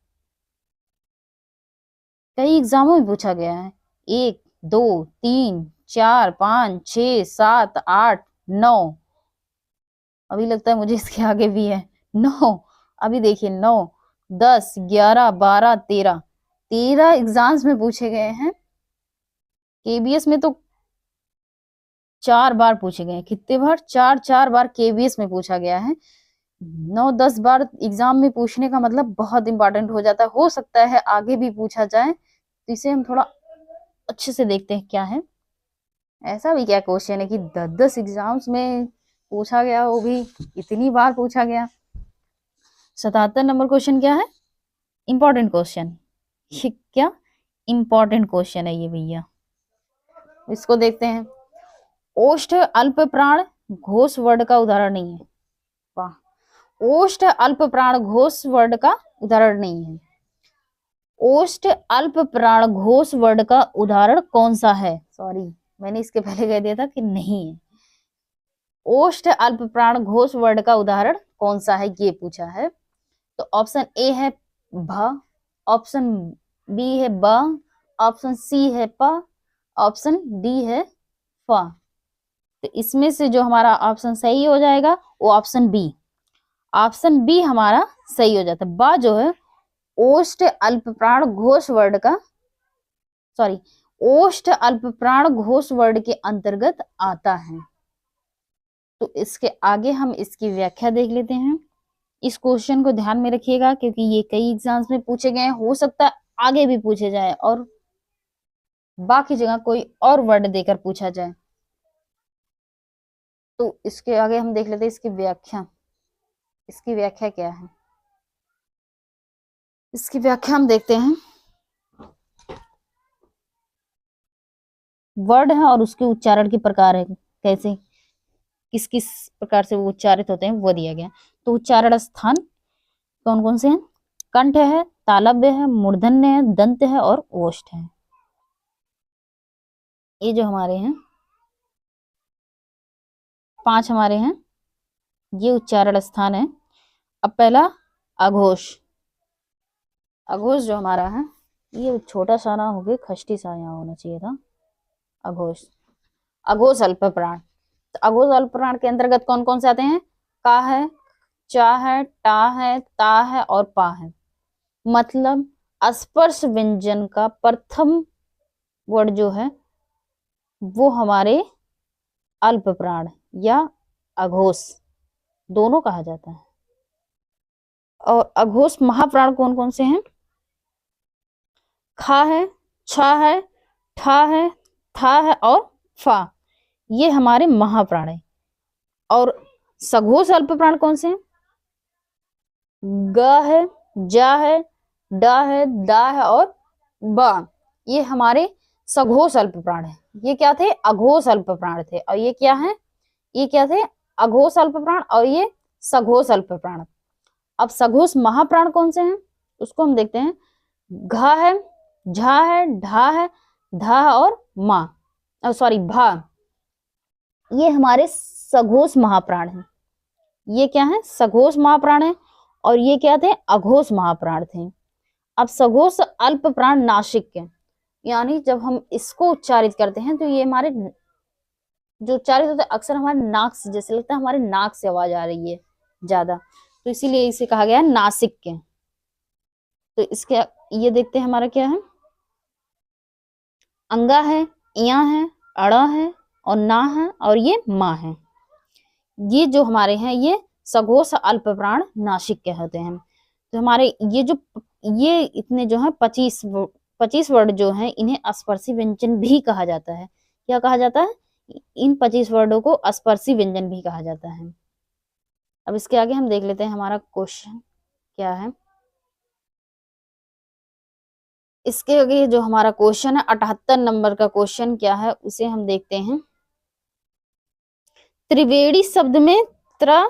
कई एग्जामों में पूछा गया है। 1 2 3 4 5 6 7 8 9, अभी लगता है मुझे इसके आगे भी है 9। अभी देखिए 9 10 11 12 13 एग्जाम्स में पूछे गए हैं। केबीएस में तो 4 बार पूछे गए हैं। कितने बार? 4 बार केबीएस में पूछा गया है। 9-10 बार एग्जाम में पूछने का मतलब बहुत इंपॉर्टेंट हो जाता है। हो सकता है आगे भी पूछा जाए, तो इसे हम थोड़ा अच्छे से देखते हैं क्या है। ऐसा भी क्या क्वेश्चन है कि 10-10 एग्जाम्स में पूछा गया, वो भी इतनी बार पूछा गया। 77 नंबर क्वेश्चन क्या है? Important question. ये क्या इंपॉर्टेंट क्वेश्चन है ये भैया, इसको देखते हैं। ओष्ठ अल्प प्राण घोष वर्ड का उदाहरण नहीं है। वाह, ओष्ठ अल्प प्राण घोष वर्ड का उदाहरण नहीं है। ओष्ठ अल्प प्राण घोष वर्ड का उदाहरण कौन सा है? सॉरी, मैंने इसके पहले कह दिया था कि नहीं है। ओष्ठ अल्प प्राण घोष वर्ड का उदाहरण कौन सा है ये पूछा है। तो ऑप्शन ए है भ, ऑप्शन बी है ब, ऑप्शन सी है प, ऑप्शन डी है फ। तो इसमें से जो हमारा ऑप्शन सही हो जाएगा वो ऑप्शन बी। ऑप्शन बी हमारा सही हो जाता है। बा जो है ओष्ठ अल्प प्राण घोष वर्ड का, सॉरी, ओष्ठ अल्प प्राण घोष वर्ड के अंतर्गत आता है। तो इसके आगे हम इसकी व्याख्या देख लेते हैं। इस क्वेश्चन को ध्यान में रखिएगा, क्योंकि ये कई एग्जाम्स में पूछे गए हैं। हो सकता है आगे भी पूछे जाए और बाकी जगह कोई और वर्ड देकर पूछा जाए। तो इसके आगे हम देख लेते हैं इसकी व्याख्या। इसकी व्याख्या क्या है? इसकी व्याख्या हम देखते हैं। वर्ड है और उसके उच्चारण के प्रकार है, कैसे किस किस प्रकार से वो उच्चारित होते हैं वो दिया गया। तो उच्चारण स्थान कौन कौन से हैं? कंठ है, तालव्य है, मूर्धन्य है, दंत है और ओष्ठ है। ये जो हमारे हैं 5 हमारे हैं, ये उच्चारण स्थान है। अब पहला अघोष। अघोष जो हमारा है ये छोटा सा ना होके खष्टी सा यहाँ होना चाहिए था। अघोष, अघोष अल्प प्राण। तो अघोष अल्प प्राण के अंतर्गत कौन कौन से आते हैं? का है, चा है, टा है, ता है और पा है। मतलब स्पर्श व्यंजन का प्रथम वर्ड जो है वो हमारे अल्प प्राण या अघोष दोनों कहा जाता है। और अघोष महाप्राण कौन कौन से हैं? खा है, छा है, ठा है, था है और फा, ये हमारे महाप्राण है। और सघोष अल्प प्राण कौन से हैं? ग है, जा है, डा है, दा है और बा, ये हमारे सघोष अल्प प्राण है। ये क्या थे? अघोष अल्प प्राण थे। और ये क्या है? ये क्या थे? अघोष अल्प प्राण और ये सघोष अल्प प्राण। अब सघोष महाप्राण कौन से हैं उसको हम देखते हैं। घा है, झा है, ढा है, धा और माँ, सॉरी भा, ये हमारे सघोष महाप्राण हैं। ये क्या है? सघोष महाप्राण है। और ये क्या थे? अघोष महाप्राण थे। अब सघोष अल्प प्राण नासिक के, यानी जब हम इसको उच्चारित करते हैं तो ये हमारे जो उच्चारित होता है अक्सर हमारे नाक से, जैसे लगता है हमारे नाक से आवाज आ रही है ज्यादा, तो इसीलिए इसे कहा गया है नासिक के। तो इसके ये देखते हैं हमारा क्या है। अंगा है, इया है, अड़ा है और ना है और ये माँ है। ये जो हमारे हैं ये सघोष अल्प प्राण नासिक के होते हैं। तो हमारे ये इतने जो है 25 वर्ड जो हैं इन्हें स्पर्शी व्यंजन भी कहा जाता है। क्या कहा जाता है? इन 25 वर्डों को स्पर्शी व्यंजन भी कहा जाता है। अब इसके आगे हम देख लेते हैं हमारा क्वेश्चन क्या है। इसके आगे जो हमारा क्वेश्चन है 78 नंबर का क्वेश्चन क्या है उसे हम देखते हैं। त्रिवेणी शब्द में त्र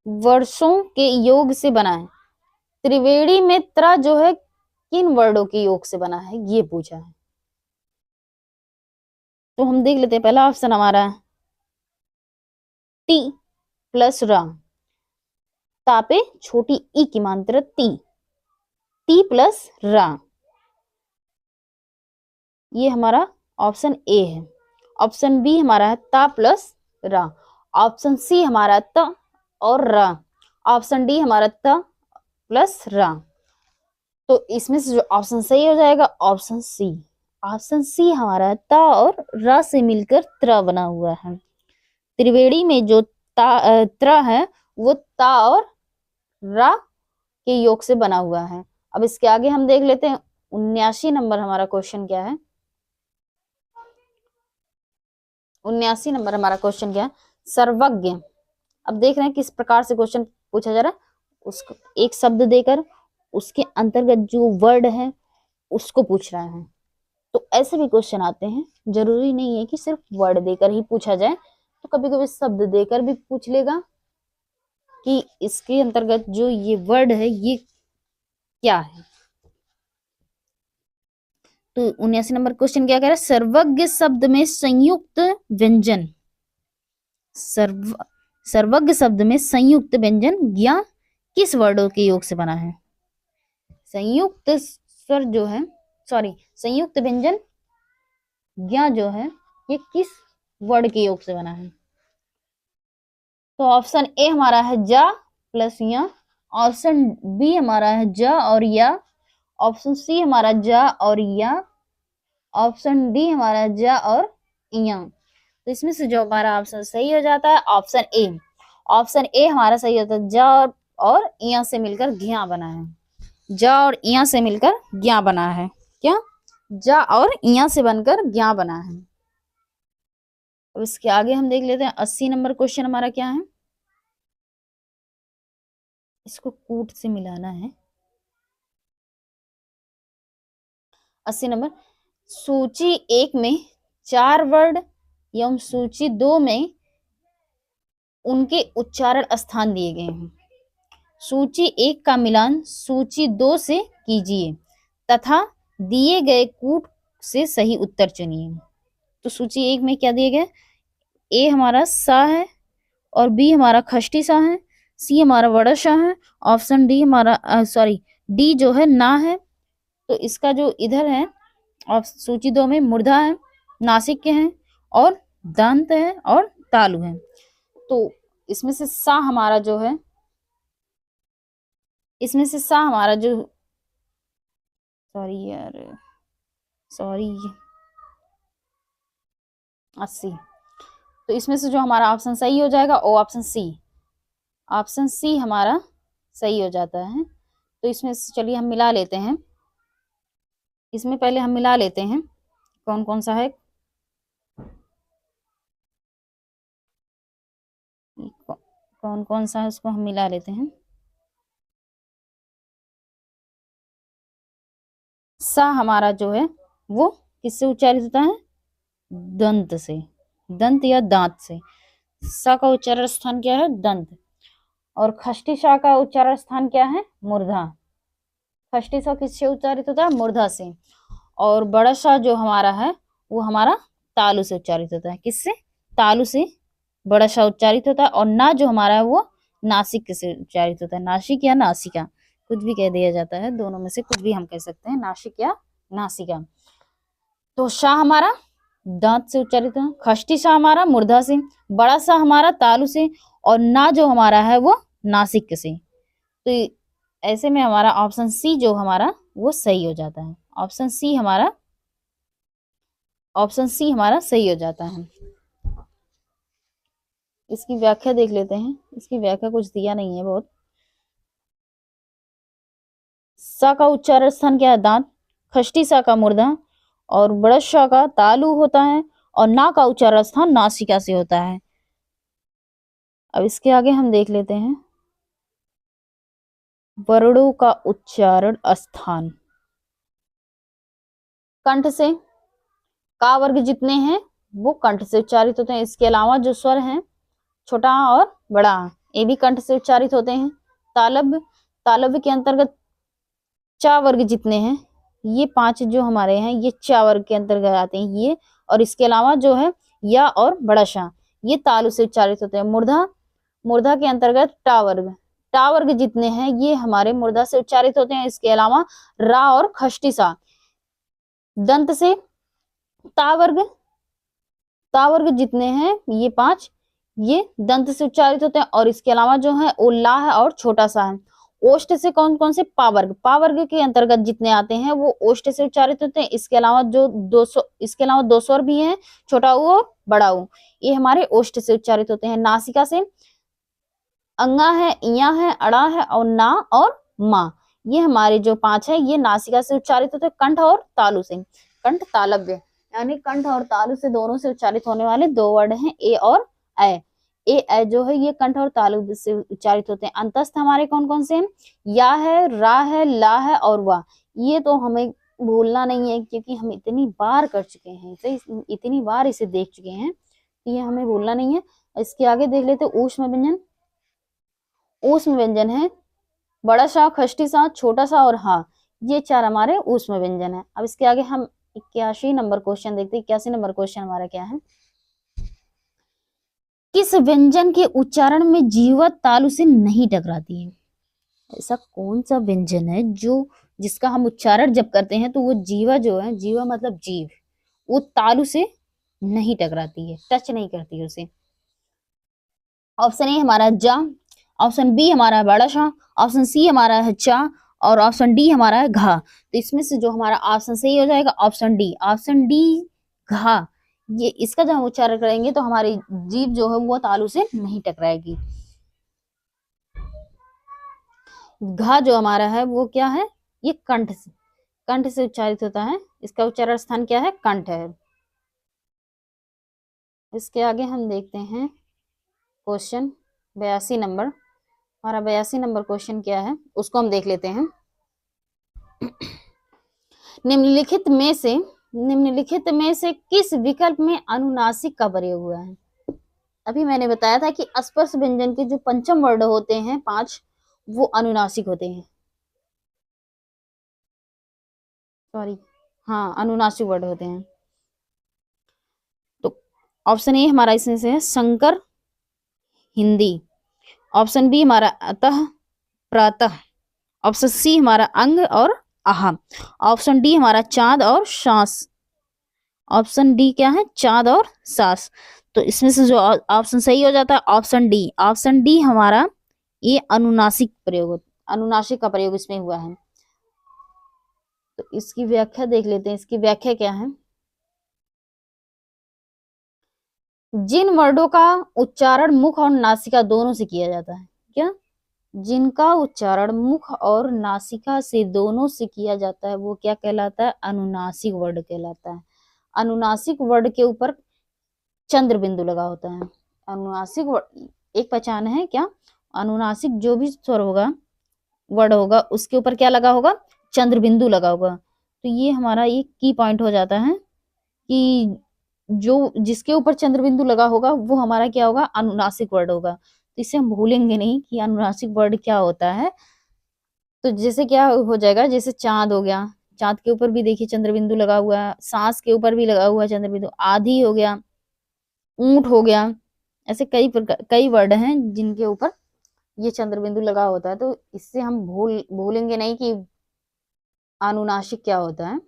वर्षों के योग से बना है। त्रिवेणी में त्र जो है किन वर्डों के योग से बना है ये पूछा है। तो हम देख लेते हैं। पहला ऑप्शन हमारा है टी प्लस रा, तापे छोटी ई की मात्रा टी, टी प्लस रा, ये हमारा ऑप्शन ए है। ऑप्शन बी हमारा है ता प्लस रा, ऑप्शन सी हमारा त और रा, ऑप्शन डी हमारा त प्लस रा। तो इसमें से जो ऑप्शन सही हो जाएगा ऑप्शन सी। ऑप्शन सी हमारा ता और रा से मिलकर त्र बना हुआ है। त्रिवेणी में जो त्र है वो ता और रा के योग से बना हुआ है। अब इसके आगे हम देख लेते हैं 79 नंबर हमारा क्वेश्चन क्या है। 79 नंबर हमारा क्वेश्चन क्या है? सर्वज्ञ। अब देख रहे हैं किस प्रकार से क्वेश्चन पूछा जा रहा है। उसको एक शब्द देकर उसके अंतर्गत जो वर्ड है उसको पूछ रहा है। तो ऐसे भी क्वेश्चन आते हैं, जरूरी नहीं है कि सिर्फ वर्ड देकर ही पूछा जाए, तो कभी कभी शब्द देकर भी पूछ लेगा कि इसके अंतर्गत जो ये वर्ड है ये क्या है। तो 79 नंबर क्वेश्चन क्या कह रहा है? सर्वज्ञ शब्द में संयुक्त व्यंजन, सर्वज्ञ शब्द में संयुक्त व्यंजन ज्ञ किस वर्डों के योग से बना है? संयुक्त स्वर जो है, सॉरी संयुक्त व्यंजन ज्ञ जो है ये किस वर्ड के योग से बना है? तो ऑप्शन ए हमारा है जा प्लस या, ऑप्शन बी हमारा है जा और या, ऑप्शन सी हमारा जा और या, ऑप्शन डी हमारा जा और या। तो इसमें से जो हमारा ऑप्शन सही हो जाता है ऑप्शन ए। ऑप्शन ए हमारा सही होता है। जा और या से मिलकर ज्ञ बना है। जा और या से मिलकर ज्ञ बना है। क्या? जा और या से बनकर ज्ञ बना है। अब इसके आगे हम देख लेते हैं 80 नंबर क्वेश्चन हमारा क्या है। इसको कूट से मिलाना है। 80 नंबर, सूची 1 में 4 वर्ड एवं सूची 2 में उनके उच्चारण स्थान दिए गए हैं। सूची 1 का मिलान सूची 2 से कीजिए तथा दिए गए कूट से सही उत्तर चुनिए। तो सूची 1 में क्या दिए गए? ए हमारा सा है और बी हमारा खष्टी सा है, सी हमारा बड़ा शाह है, ऑप्शन डी हमारा सॉरी डी जो है ना है। तो इसका जो इधर है सूची 2 में मूर्धा है, नासिक के हैं और दंत है और तालु है। तो इसमें से सा हमारा जो है, इसमें से सा हमारा जो, सॉरी यार, सॉरी 80। तो इसमें से जो हमारा ऑप्शन सही हो जाएगा वो ऑप्शन सी, ऑप्शन सी हमारा सही हो जाता है। तो इसमें से चलिए हम मिला लेते हैं, इसमें पहले हम मिला लेते हैं कौन कौन सा है, कौन कौन सा है उसको हम मिला लेते हैं। सा हमारा जो है वो किससे उच्चारित होता है, दंत से, दंत या दांत से। सा का उच्चारण स्थान क्या है, दंत। और खष्टी सा का उच्चारण स्थान क्या है, मूर्धा। खष्टी सा किससे उच्चारित होता है, मूर्धा से। और बड़ा सा जो हमारा है वो हमारा तालु से उच्चारित होता है, किससे, तालु से बड़ा सा उच्चारित होता है। और ना जो हमारा है वो नासिक से उच्चारित होता है, नासिक या नासिका कुछ भी कह दिया जाता है, दोनों में से कुछ भी हम कह सकते हैं, नासिक या नासिका। तो शाह हमारा दांत से उच्चारित है, खष्टी सा हमारा मूर्धा से, बड़ा सा हमारा तालु से, और ना जो हमारा है वो नासिक से। तो ऐसे में हमारा ऑप्शन सी जो हमारा वो सही हो जाता है, ऑप्शन सी हमारा, ऑप्शन सी हमारा सही हो जाता है। इसकी व्याख्या देख लेते हैं, इसकी व्याख्या कुछ दिया नहीं है बहुत। सा का उच्चारण स्थान क्या है, दांत। खष्टी सा का मूर्धा और बड़ा सा का तालु होता है, और ना का उच्चारण स्थान नासिका से होता है। अब इसके आगे हम देख लेते हैं वर्णों का उच्चारण स्थान। कंठ से का वर्ग जितने हैं वो कंठ से उच्चारित होते हैं। इसके अलावा जो स्वर हैं छोटा और बड़ा ये भी कंठ से उच्चारित होते हैं। तालव्य, तालव्य के अंतर्गत चा वर्ग जितने हैं ये 5 जो हमारे हैं ये चा वर्ग के अंतर्गत आते हैं ये। और इसके अलावा जो है या और बड़ा शा ये तालु से उच्चारित होते हैं। मूर्धा, मूर्धा के अंतर्गत टा वर्ग, टा वर्ग जितने हैं ये हमारे मूर्धा से उच्चारित होते हैं। इसके अलावा रा और खष्टी सा। दंत से ता वर्ग जितने हैं ये 5 ये दंत से उच्चारित होते हैं। और इसके अलावा जो है वो ला है और छोटा सा है। ओष्ठ से कौन कौन से, पावर्ग, पावर्ग के अंतर्गत जितने आते हैं वो ओष्ठ से उच्चारित होते हैं। इसके अलावा जो 200, इसके अलावा 2 स्वर भी हैं, छोटा ऊ और बड़ा ऊ, ये हमारे ओष्ठ से उच्चारित होते हैं। नासिका से अंगा है, इया है, अड़ा है और ना और मा, ये हमारे जो 5 है ये नासिका से उच्चारित होते हैं। कंठ और तालु से, कंठ तालव्य यानी कंठ और तालु से दोनों से उच्चारित होने वाले 2 वर्ड हैं ए और ऐ। ए जो है ये कंठ और तालु से उच्चारित होते हैं। अंतस्थ हमारे कौन कौन से हैं, या है, रा है, ला है और वा। ये तो हमें भूलना नहीं है क्योंकि हम इतनी बार कर चुके हैं, तो इतनी बार इसे देख चुके हैं, ये हमें भूलना नहीं है। इसके आगे देख लेते हैं ऊष्म व्यंजन। ऊष्म व्यंजन है बड़ा सा, खष्टी सा, छोटा सा और हा, ये 4 हमारे ऊष्म व्यंजन है। अब इसके आगे हम 81 नंबर क्वेश्चन देखते हैं। 81 नंबर क्वेश्चन हमारा क्या है, किस व्यंजन के उच्चारण में जीवा तालु से नहीं टकराती है। ऐसा कौन सा व्यंजन है जो जिसका हम उच्चारण जब करते हैं तो वो जीवा जो है, जीवा मतलब जीव, वो तालु से नहीं टकराती है, टच नहीं करती है उसे। ऑप्शन ए हमारा जा, ऑप्शन बी हमारा है बड़ा शा, ऑप्शन सी हमारा है चा और ऑप्शन डी हमारा है घा। तो इसमें से जो हमारा ऑप्शन सही हो जाएगा ऑप्शन डी, ऑप्शन डी घा। ये इसका जब हम उच्चारण करेंगे तो हमारी जीभ जो है वो तालु से नहीं टकराएगी। घा जो हमारा है वो क्या है, ये कंठ से, कंठ से उच्चारित होता है। इसका उच्चारण स्थान क्या है, कंठ है। इसके आगे हम देखते हैं क्वेश्चन 82 नंबर। हमारा 82 नंबर क्वेश्चन क्या है उसको हम देख लेते हैं। निम्नलिखित में से किस विकल्प में अनुनासिक का प्रयोग हुआ है। अभी मैंने बताया था कि स्पर्श व्यंजन के जो पंचम वर्ण होते हैं 5 वो अनुनासिक होते हैं, सॉरी हाँ अनुनासिक वर्ड होते हैं। तो ऑप्शन ए हमारा इसमें से है संकर हिंदी, ऑप्शन बी हमारा अतः, प्रातः। ऑप्शन सी हमारा अंग और आह। ऑप्शन डी हमारा चांद और सांस। ऑप्शन डी क्या है, चांद और सांस। तो इसमें से जो ऑप्शन सही हो जाता है ऑप्शन डी। ऑप्शन डी हमारा ये अनुनासिक प्रयोग, अनुनासिक का प्रयोग इसमें हुआ है। तो इसकी व्याख्या देख लेते हैं, इसकी व्याख्या क्या है। जिन वर्डों का उच्चारण मुख और नासिका दोनों से किया जाता है, क्या, जिनका उच्चारण मुख और नासिका से दोनों से किया जाता है वो क्या कहलाता है, अनुनासिक वर्ड कहलाता है। अनुनासिक वर्ड के ऊपर चंद्र बिंदु लगा होता है। अनुनासिक वर्ड एक पहचान है क्या, अनुनासिक जो भी स्वर होगा, वर्ड होगा, उसके ऊपर क्या लगा होगा, चंद्र बिंदु लगा होगा। तो ये हमारा एक की पॉइंट हो जाता है कि जो जिसके ऊपर चंद्र बिंदु लगा होगा वो हमारा क्या होगा, अनुनासिक वर्ड होगा। तो इससे हम भूलेंगे नहीं कि अनुनासिक वर्ड क्या होता है। तो जैसे क्या हो जाएगा, जैसे चांद हो गया, चांद के ऊपर भी देखिए चंद्र बिंदु लगा हुआ है, सांस के ऊपर भी लगा हुआ है चंद्र बिंदु, आधी हो गया, ऊंट हो गया, ऐसे कई प्रकार कई वर्ड हैं जिनके ऊपर ये चंद्र बिंदु लगा होता है। तो इससे हम भूलेंगे नहीं कि अनुनासिक क्या होता है।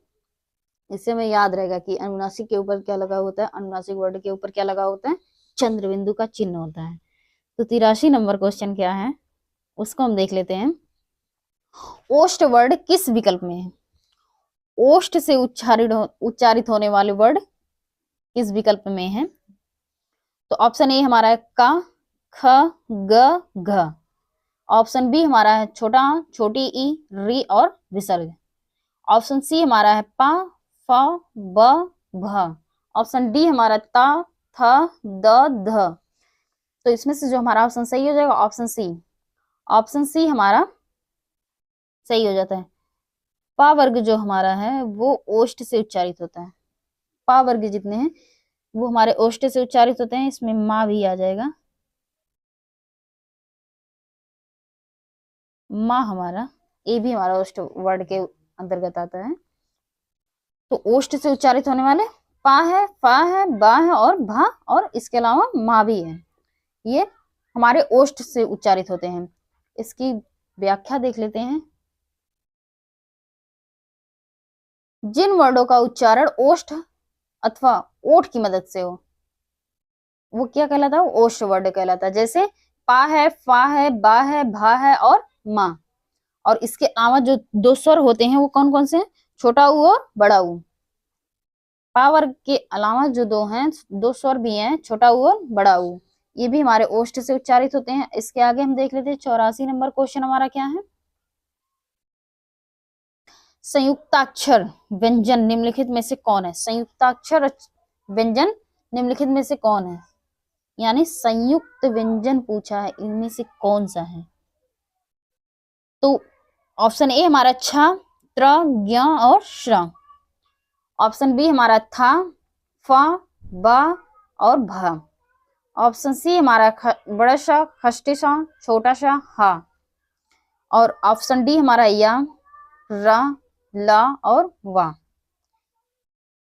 इससे हमें याद रहेगा कि अनुनासिक के ऊपर क्या लगा होता है, अनुनासिक वर्ड के ऊपर क्या लगा होता है, चंद्र बिंदु का चिन्ह होता है। तो 83 नंबर क्वेश्चन क्या है उसको हम देख लेते हैं। ओष्ठ वर्ड किस विकल्प में है, ओष्ठ से उच्चारित होने वाले वर्ड किस विकल्प में है। तो ऑप्शन ए हमारा है का, ख, ग, घ। ऑप्शन बी हमारा है छोटा, छोटी ई, री और विसर्ग। ऑप्शन सी हमारा है पा, फ, ब, भ। ऑप्शन डी हमारा ता, थ, द, ध। तो इसमें से जो हमारा ऑप्शन सही हो जाएगा ऑप्शन सी। ऑप्शन सी हमारा सही हो जाता है। पा वर्ग जो हमारा है वो ओष्ठ से उच्चारित होता है। पा वर्ग जितने हैं वो हमारे ओष्ठ से उच्चारित होते हैं। इसमें माँ भी आ जाएगा, माँ हमारा, ए भी हमारा ओष्ठ वर्ड के अंतर्गत आता है। तो ओष्ठ से उच्चारित होने वाले पा है, फा है, बा है और भा, और इसके अलावा माँ भी है। ये हमारे ओष्ठ से उच्चारित होते हैं। इसकी व्याख्या देख लेते हैं। जिन वर्डों का उच्चारण ओष्ठ अथवा ओठ की मदद से हो वो क्या कहलाता है, ओष्ठ वर्ड कहलाता है। जैसे पा है, फा है, बा है, भा है और माँ। और इसके अलावा जो दो स्वर होते हैं वो कौन कौन से हैं, छोटा ऊ और बड़ा ऊ। पा वर्ग के अलावा जो दो हैं, दो स्वर भी हैं, छोटा ऊ और बड़ा ऊ, ये भी हमारे ओष्ठ से उच्चारित होते हैं। इसके आगे हम देख लेते हैं 84 नंबर क्वेश्चन हमारा क्या है। संयुक्ताक्षर व्यंजन निम्नलिखित में से कौन है, संयुक्ताक्षर व्यंजन निम्नलिखित में से कौन है, यानी संयुक्त व्यंजन पूछा है, इनमें से कौन सा है। तो ऑप्शन ए हमारा छ, त्र, ज्ञ और श्र। ऑप्शन बी हमारा था, फ, ब और भ। ऑप्शन सी हमारा बड़ा सा, खष्टी सा, छोटा सा, हा। और ऑप्शन डी हमारा या, र, ला और वा।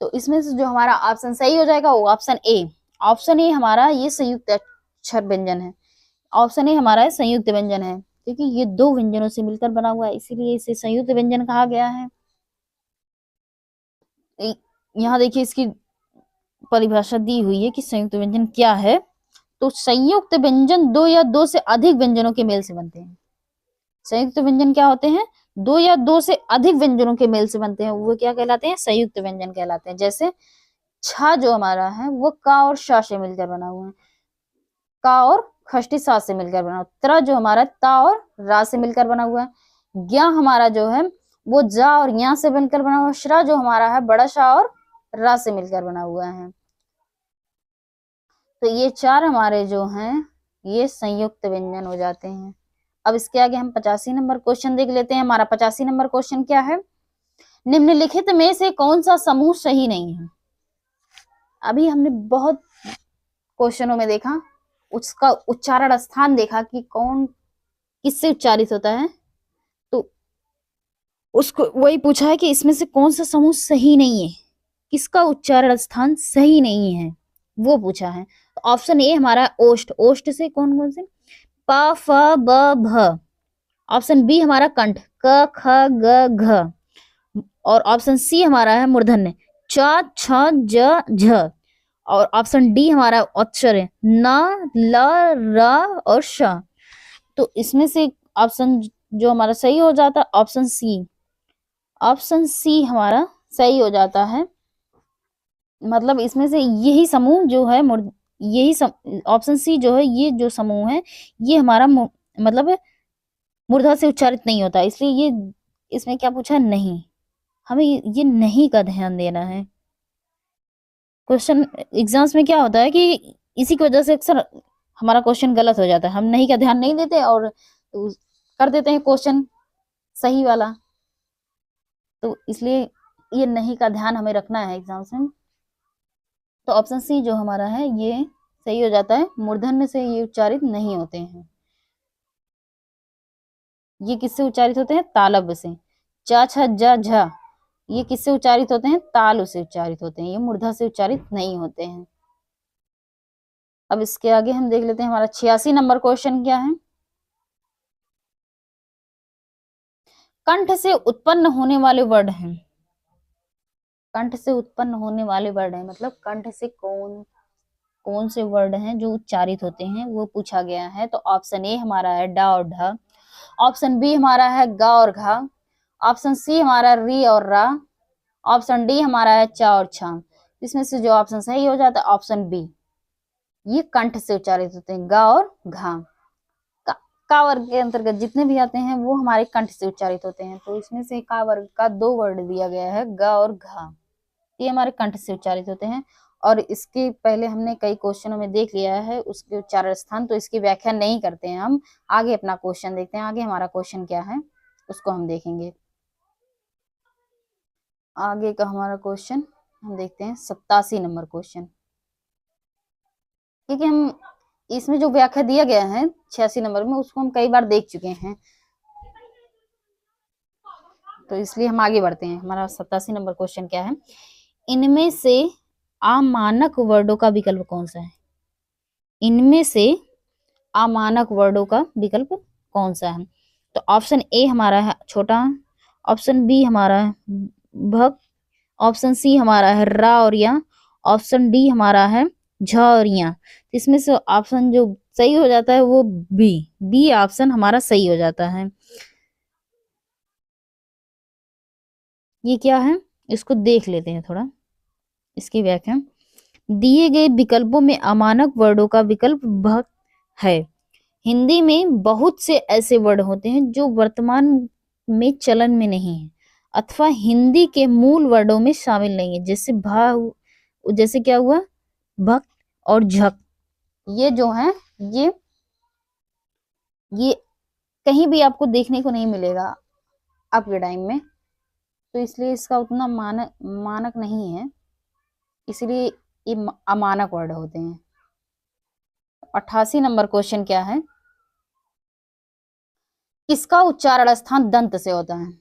तो इसमें से जो हमारा ऑप्शन सही हो जाएगा वो ऑप्शन ए। ऑप्शन ए हमारा ये संयुक्त अक्षर व्यंजन है। ऑप्शन ए हमारा संयुक्त व्यंजन है क्योंकि ये दो व्यंजनों से मिलकर बना हुआ है, इसीलिए इसे संयुक्त व्यंजन कहा गया है। यहाँ देखिए इसकी परिभाषा दी हुई है कि संयुक्त व्यंजन क्या है। तो संयुक्त व्यंजन दो या दो से अधिक व्यंजनों के मेल से बनते हैं। संयुक्त व्यंजन क्या होते हैं, दो या दो से अधिक व्यंजनों के मेल से बनते हैं, वो क्या कहलाते हैं, संयुक्त व्यंजन कहलाते हैं। जैसे छा जो हमारा है वो का और शा से मिलकर बना हुआ है, का और खष्टी सा से मिलकर बना हुआ। त्र जो हमारा ता और रा से मिलकर बना हुआ है। ज्ञ हमारा जो है वो जा और या से मिलकर बना हुआ है। श्रा जो हमारा है बड़ा शा और रा से मिलकर बना हुआ है। तो ये चार हमारे जो हैं ये संयुक्त व्यंजन हो जाते हैं। अब इसके आगे हम 85 नंबर क्वेश्चन देख लेते हैं। हमारा 85 नंबर क्वेश्चन क्या है, निम्नलिखित में से कौन सा समूह सही नहीं है। अभी हमने बहुत क्वेश्चनों में देखा, उसका उच्चारण स्थान देखा कि कौन किससे उच्चारित होता है, तो उसको वही पूछा है कि इसमें से कौन सा समूह सही नहीं है, किसका उच्चारण स्थान सही नहीं है, वो पूछा है। ऑप्शन ए हमारा ओष्ठ, ओष्ठ से कौन कौन से, प, प फ ब भ। ऑप्शन बी हमारा कंठ क ख ग घ। और ऑप्शन सी हमारा है मूर्धन्य च छ ज झ। और ऑप्शन डी हमारा अक्षर है न ल र और श। तो इसमें से ऑप्शन जो हमारा सही हो जाता है ऑप्शन सी। ऑप्शन सी हमारा सही हो जाता है। मतलब इसमें से यही समूह जो है यही ऑप्शन सी जो है ये जो समूह है ये हमारा मतलब मूर्धा से उच्चारित नहीं होता, इसलिए ये इसमें क्या पूछा नहीं। हमें ये नहीं का ध्यान देना है। क्वेश्चन एग्जाम्स में क्या होता है कि इसी की वजह से अक्सर हमारा क्वेश्चन गलत हो जाता है। हम नहीं का ध्यान नहीं देते और कर देते हैं क्वेश्चन सही वाला। तो इसलिए ये नहीं का ध्यान हमें रखना है एग्जाम्स में। तो ऑप्शन सी जो हमारा है ये सही हो जाता है। मूर्धन्य से ये उच्चारित नहीं होते हैं। ये किससे उच्चारित होते हैं? तालव्य से। च छ ज झ ये किससे उच्चारित होते हैं? तालु से उच्चारित होते हैं। ये मूर्धा से उच्चारित नहीं होते हैं। अब इसके आगे हम देख लेते हैं हमारा 86 नंबर क्वेश्चन क्या है। कंठ से उत्पन्न होने वाले वर्ड हैं। कंठ से उत्पन्न होने वाले वर्ड हैं मतलब कंठ से कौन कौन से वर्ड हैं जो उच्चारित होते हैं वो पूछा गया है। तो ऑप्शन ए हमारा है डा और ढ। ऑप्शन बी हमारा है गा और घा। ऑप्शन सी हमारा री और रा। ऑप्शन डी हमारा है चा और छा। इसमें से जो ऑप्शन सही हो जाता है ऑप्शन बी। ये कंठ से उच्चारित होते हैं गा और घा। का वर्ग के अंतर्गत जितने भी आते हैं वो हमारे कंठ से उच्चारित होते हैं। तो इसमें से का वर्ग का 2 वर्ड दिया गया है गा और घा। ये हमारे कंठ से उच्चारित होते हैं। और इसके पहले हमने कई क्वेश्चनों में देख लिया है उसके उच्चारण स्थान, तो इसकी व्याख्या नहीं करते हैं। हम आगे अपना क्वेश्चन देखते हैं। आगे हमारा क्वेश्चन क्या है उसको हम देखेंगे। आगे का हमारा क्वेश्चन हम देखते हैं 87 नंबर क्वेश्चन। क्योंकि हम इसमें जो व्याख्या दिया गया है 86 नंबर में उसको हम कई बार देख चुके हैं, तो इसलिए हम आगे बढ़ते हैं। हमारा 87 नंबर क्वेश्चन क्या है। इनमें से अमानक वर्डों का विकल्प कौन सा है? इनमें से अमानक वर्डों का विकल्प कौन सा है? तो ऑप्शन ए हमारा है छोटा। ऑप्शन बी हमारा है भक। ऑप्शन सी हमारा है रा और या। ऑप्शन डी हमारा है झ और या। इसमें से ऑप्शन जो सही हो जाता है वो बी। बी ऑप्शन हमारा सही हो जाता है। ये क्या है इसको देख लेते हैं थोड़ा इसकी व्याख्या। दिए गए विकल्पों में अमानक वर्डों का विकल्प भक्त है। हिंदी में बहुत से ऐसे वर्ड होते हैं जो वर्तमान में चलन में नहीं है अथवा हिंदी के मूल वर्डों में शामिल नहीं है। जैसे क्या हुआ भक्त और झक। ये जो है ये कहीं भी आपको देखने को नहीं मिलेगा आपके टाइम में, तो इसलिए इसका उतना मानक नहीं है, इसलिए ये अमानक वर्ड होते हैं। 88 नंबर क्वेश्चन क्या है। किसका उच्चारण स्थान दंत से होता है?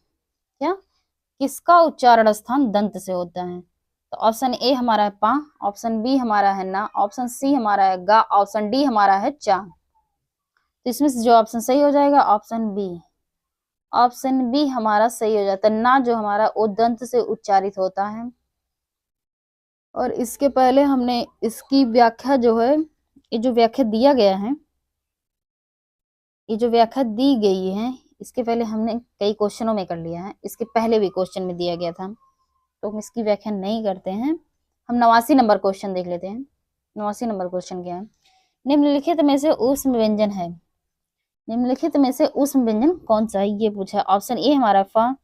क्या? किसका उच्चारण स्थान दंत से होता है? तो ऑप्शन ए हमारा है पा। ऑप्शन बी हमारा है ना। ऑप्शन सी हमारा है गा। ऑप्शन डी हमारा है चा। तो इसमें से जो ऑप्शन सही हो जाएगा ऑप्शन बी। ऑप्शन बी हमारा सही हो जाता है। ना जो हमारा वो दंत से उच्चारित होता है। और इसके पहले हमने इसकी व्याख्या जो है ये जो व्याख्या दिया गया है ये जो व्याख्या दी गई है इसके पहले हमने कई क्वेश्चनों में कर लिया है। इसके पहले भी क्वेश्चन में दिया गया था, तो हम इसकी व्याख्या नहीं करते हैं। हम 89 नंबर क्वेश्चन देख लेते हैं। 89 नंबर क्वेश्चन क्या है। निम्नलिखित में से ऊष्म व्यंजन है। निम्नलिखित में से ऊष्म व्यंजन कौन सा है ये पूछा है। ऑप्शन ए हमारा फा।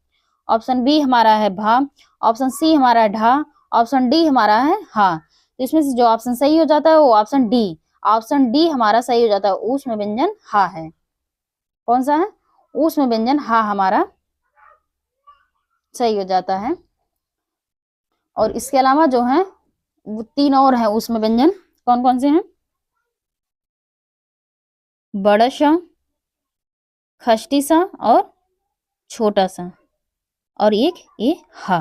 ऑप्शन बी हमारा है भा। ऑप्शन सी हमारा है ढा। ऑप्शन डी हमारा है हा। तो इसमें से जो ऑप्शन सही हो जाता है वो ऑप्शन डी। ऑप्शन डी हमारा सही हो जाता है। ऊष्म व्यंजन हा है। कौन सा है? ऊष्म व्यंजन हा हमारा सही हो जाता है। और इसके अलावा जो है वो 3 और है ऊष्म व्यंजन। कौन कौन से हैं? बड़ा सा, खष्टी सा और छोटा सा, और एक ये हा।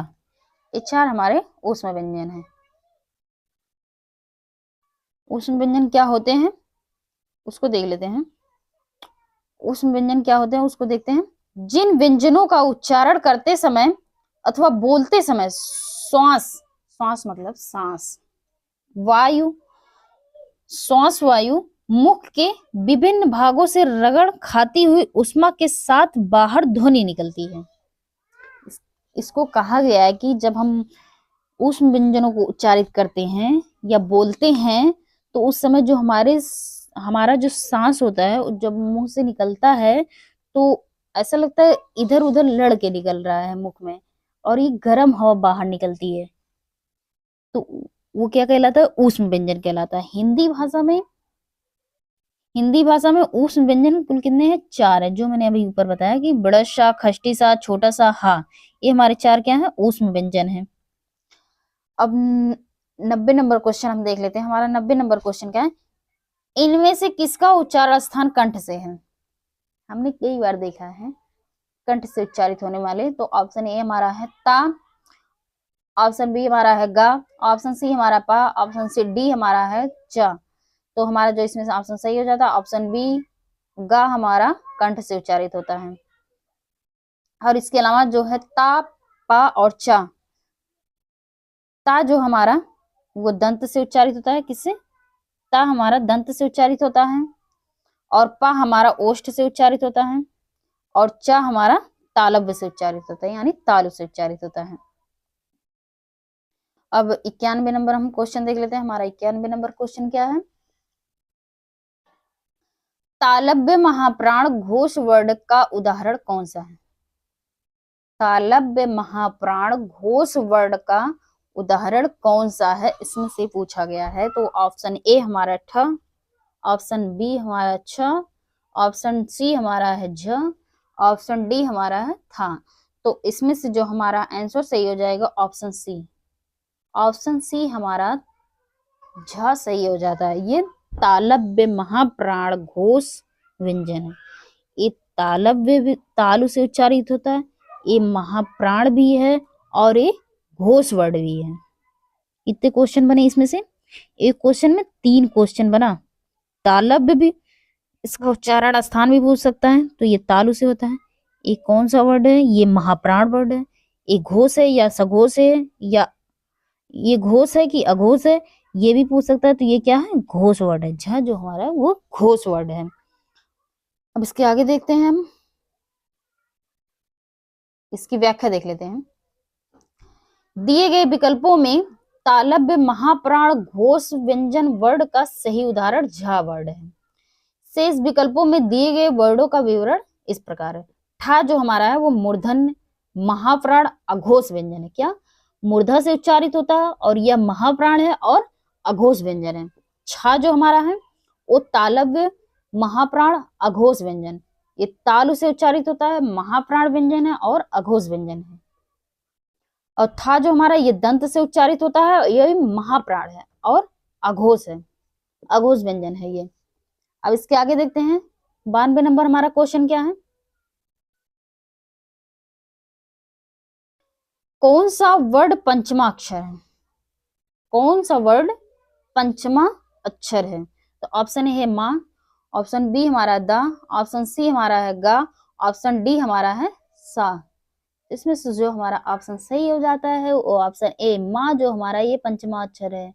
ये 4 हमारे ऊष्म व्यंजन हैं। ऊष्म व्यंजन क्या होते हैं उसको देख लेते हैं। ऊष्म व्यंजन क्या होते हैं उसको देखते हैं। जिन व्यंजनों का उच्चारण करते समय अथवा बोलते समय श्वास, श्वास मतलब सांस, वायु, श्वास वायु मुख के विभिन्न भागों से रगड़ खाती हुई उष्मा के साथ बाहर ध्वनि निकलती है। इसको कहा गया है कि जब हम ऊष्म व्यंजनों को उच्चारित करते हैं या बोलते हैं तो उस समय जो हमारा जो सांस होता है जब मुंह से निकलता है तो ऐसा लगता है इधर उधर लड़ के निकल रहा है मुख में, और ये गर्म हवा बाहर निकलती है, तो वो क्या कहलाता है, ऊष्म व्यंजन कहलाता है। हिंदी भाषा में ऊष्म व्यंजन कुल कितने हैं, 4 है, जो मैंने अभी ऊपर बताया कि बड़ा सा, खष्टी सा, छोटा सा, हा, ये हमारे 4 क्या है, ऊष्म व्यंजन है। अब 90 नंबर क्वेश्चन हम देख लेते हैं। हमारा 90 नंबर क्वेश्चन क्या है, इनमें से किसका उच्चारण स्थान कंठ से है। हमने कई बार देखा है कंठ से उच्चारित होने वाले, तो ऑप्शन ए हमारा है ता, ऑप्शन बी हमारा है गा, ऑप्शन सी हमारा पा, ऑप्शन सी डी हमारा है चा। तो हमारा जो इसमें से ऑप्शन सही हो जाता है ऑप्शन बी गा हमारा कंठ से उच्चारित होता है। और इसके अलावा जो है ता, पा और चा, ता जो हमारा वो दंत से उच्चारित होता है, किससे, ता हमारा दंत से उच्चारित होता है, और पा हमारा ओष्ठ से उच्चारित होता है, और चा हमारा तालव्य से उच्चारित होता है, यानी तालु से उच्चारित होता है। अब 91 नंबर हम क्वेश्चन देख लेते हैं। हमारा 91 नंबर क्वेश्चन क्या है, तालव्य महाप्राण घोष वर्ण का उदाहरण कौन सा है। तालव्य महाप्राण घोष वर्ण का उदाहरण कौन सा है, इसमें से पूछा गया है। तो ऑप्शन ए हमारा ठ, ऑप्शन बी हमारा छ, ऑप्शन सी हमारा है झ, ऑप्शन डी हमारा है था। तो इसमें से जो हमारा आंसर सही हो जाएगा ऑप्शन सी, ऑप्शन सी हमारा झ सही हो जाता है। ये तालव्य महाप्राण घोष व्यंजन है, ये तालव्य भी तालु से उच्चारित होता है, ये महाप्राण भी है और ये घोष वर्ण भी है। इतने क्वेश्चन बने इसमें से, एक क्वेश्चन में 3 क्वेश्चन बना। तालव्य भी इसका उच्चारण स्थान भी पूछ सकता है, तो ये तालु से होता है। ये कौन सा वर्ड है, ये महाप्राण वर्ड है। ये घोष है या सघोष है, या ये घोष है कि अघोष है, ये भी पूछ सकता है। तो ये क्या है, घोष वर्ड है। झ जो हमारा वो घोष वर्ड है। अब इसके आगे देखते हैं हम, इसकी व्याख्या देख लेते हैं। दिए गए विकल्पों में तालव्य महाप्राण घोष व्यंजन वर्ड का सही उदाहरण झ वर्ड है। शेष विकल्पों में दिए गए वर्डों का विवरण इस प्रकार है। ठा जो हमारा है वो मूर्धन्य महाप्राण अघोष व्यंजन है। क्या, मूर्धा से उच्चारित होता है और यह महाप्राण है और अघोष व्यंजन है। छा जो हमारा है वो तालव्य महाप्राण अघोष व्यंजन, ये तालु से उच्चारित होता है, महाप्राण व्यंजन है और अघोष व्यंजन है। और था जो हमारा ये दंत से उच्चारित होता है, ये महाप्राण है और अघोष है, अघोष व्यंजन है ये। अब इसके आगे देखते हैं 92 नंबर हमारा क्वेश्चन क्या है, कौन सा वर्ड पंचमा अक्षर है। कौन सा वर्ड पंचमा अक्षर है। तो ऑप्शन ए है माँ, ऑप्शन बी हमारा दा, ऑप्शन सी हमारा है गा, ऑप्शन डी हमारा है सा। इसमें से जो हमारा ऑप्शन सही हो जाता है वो ऑप्शन ए माँ जो हमारा ये पंचमा अक्षर है।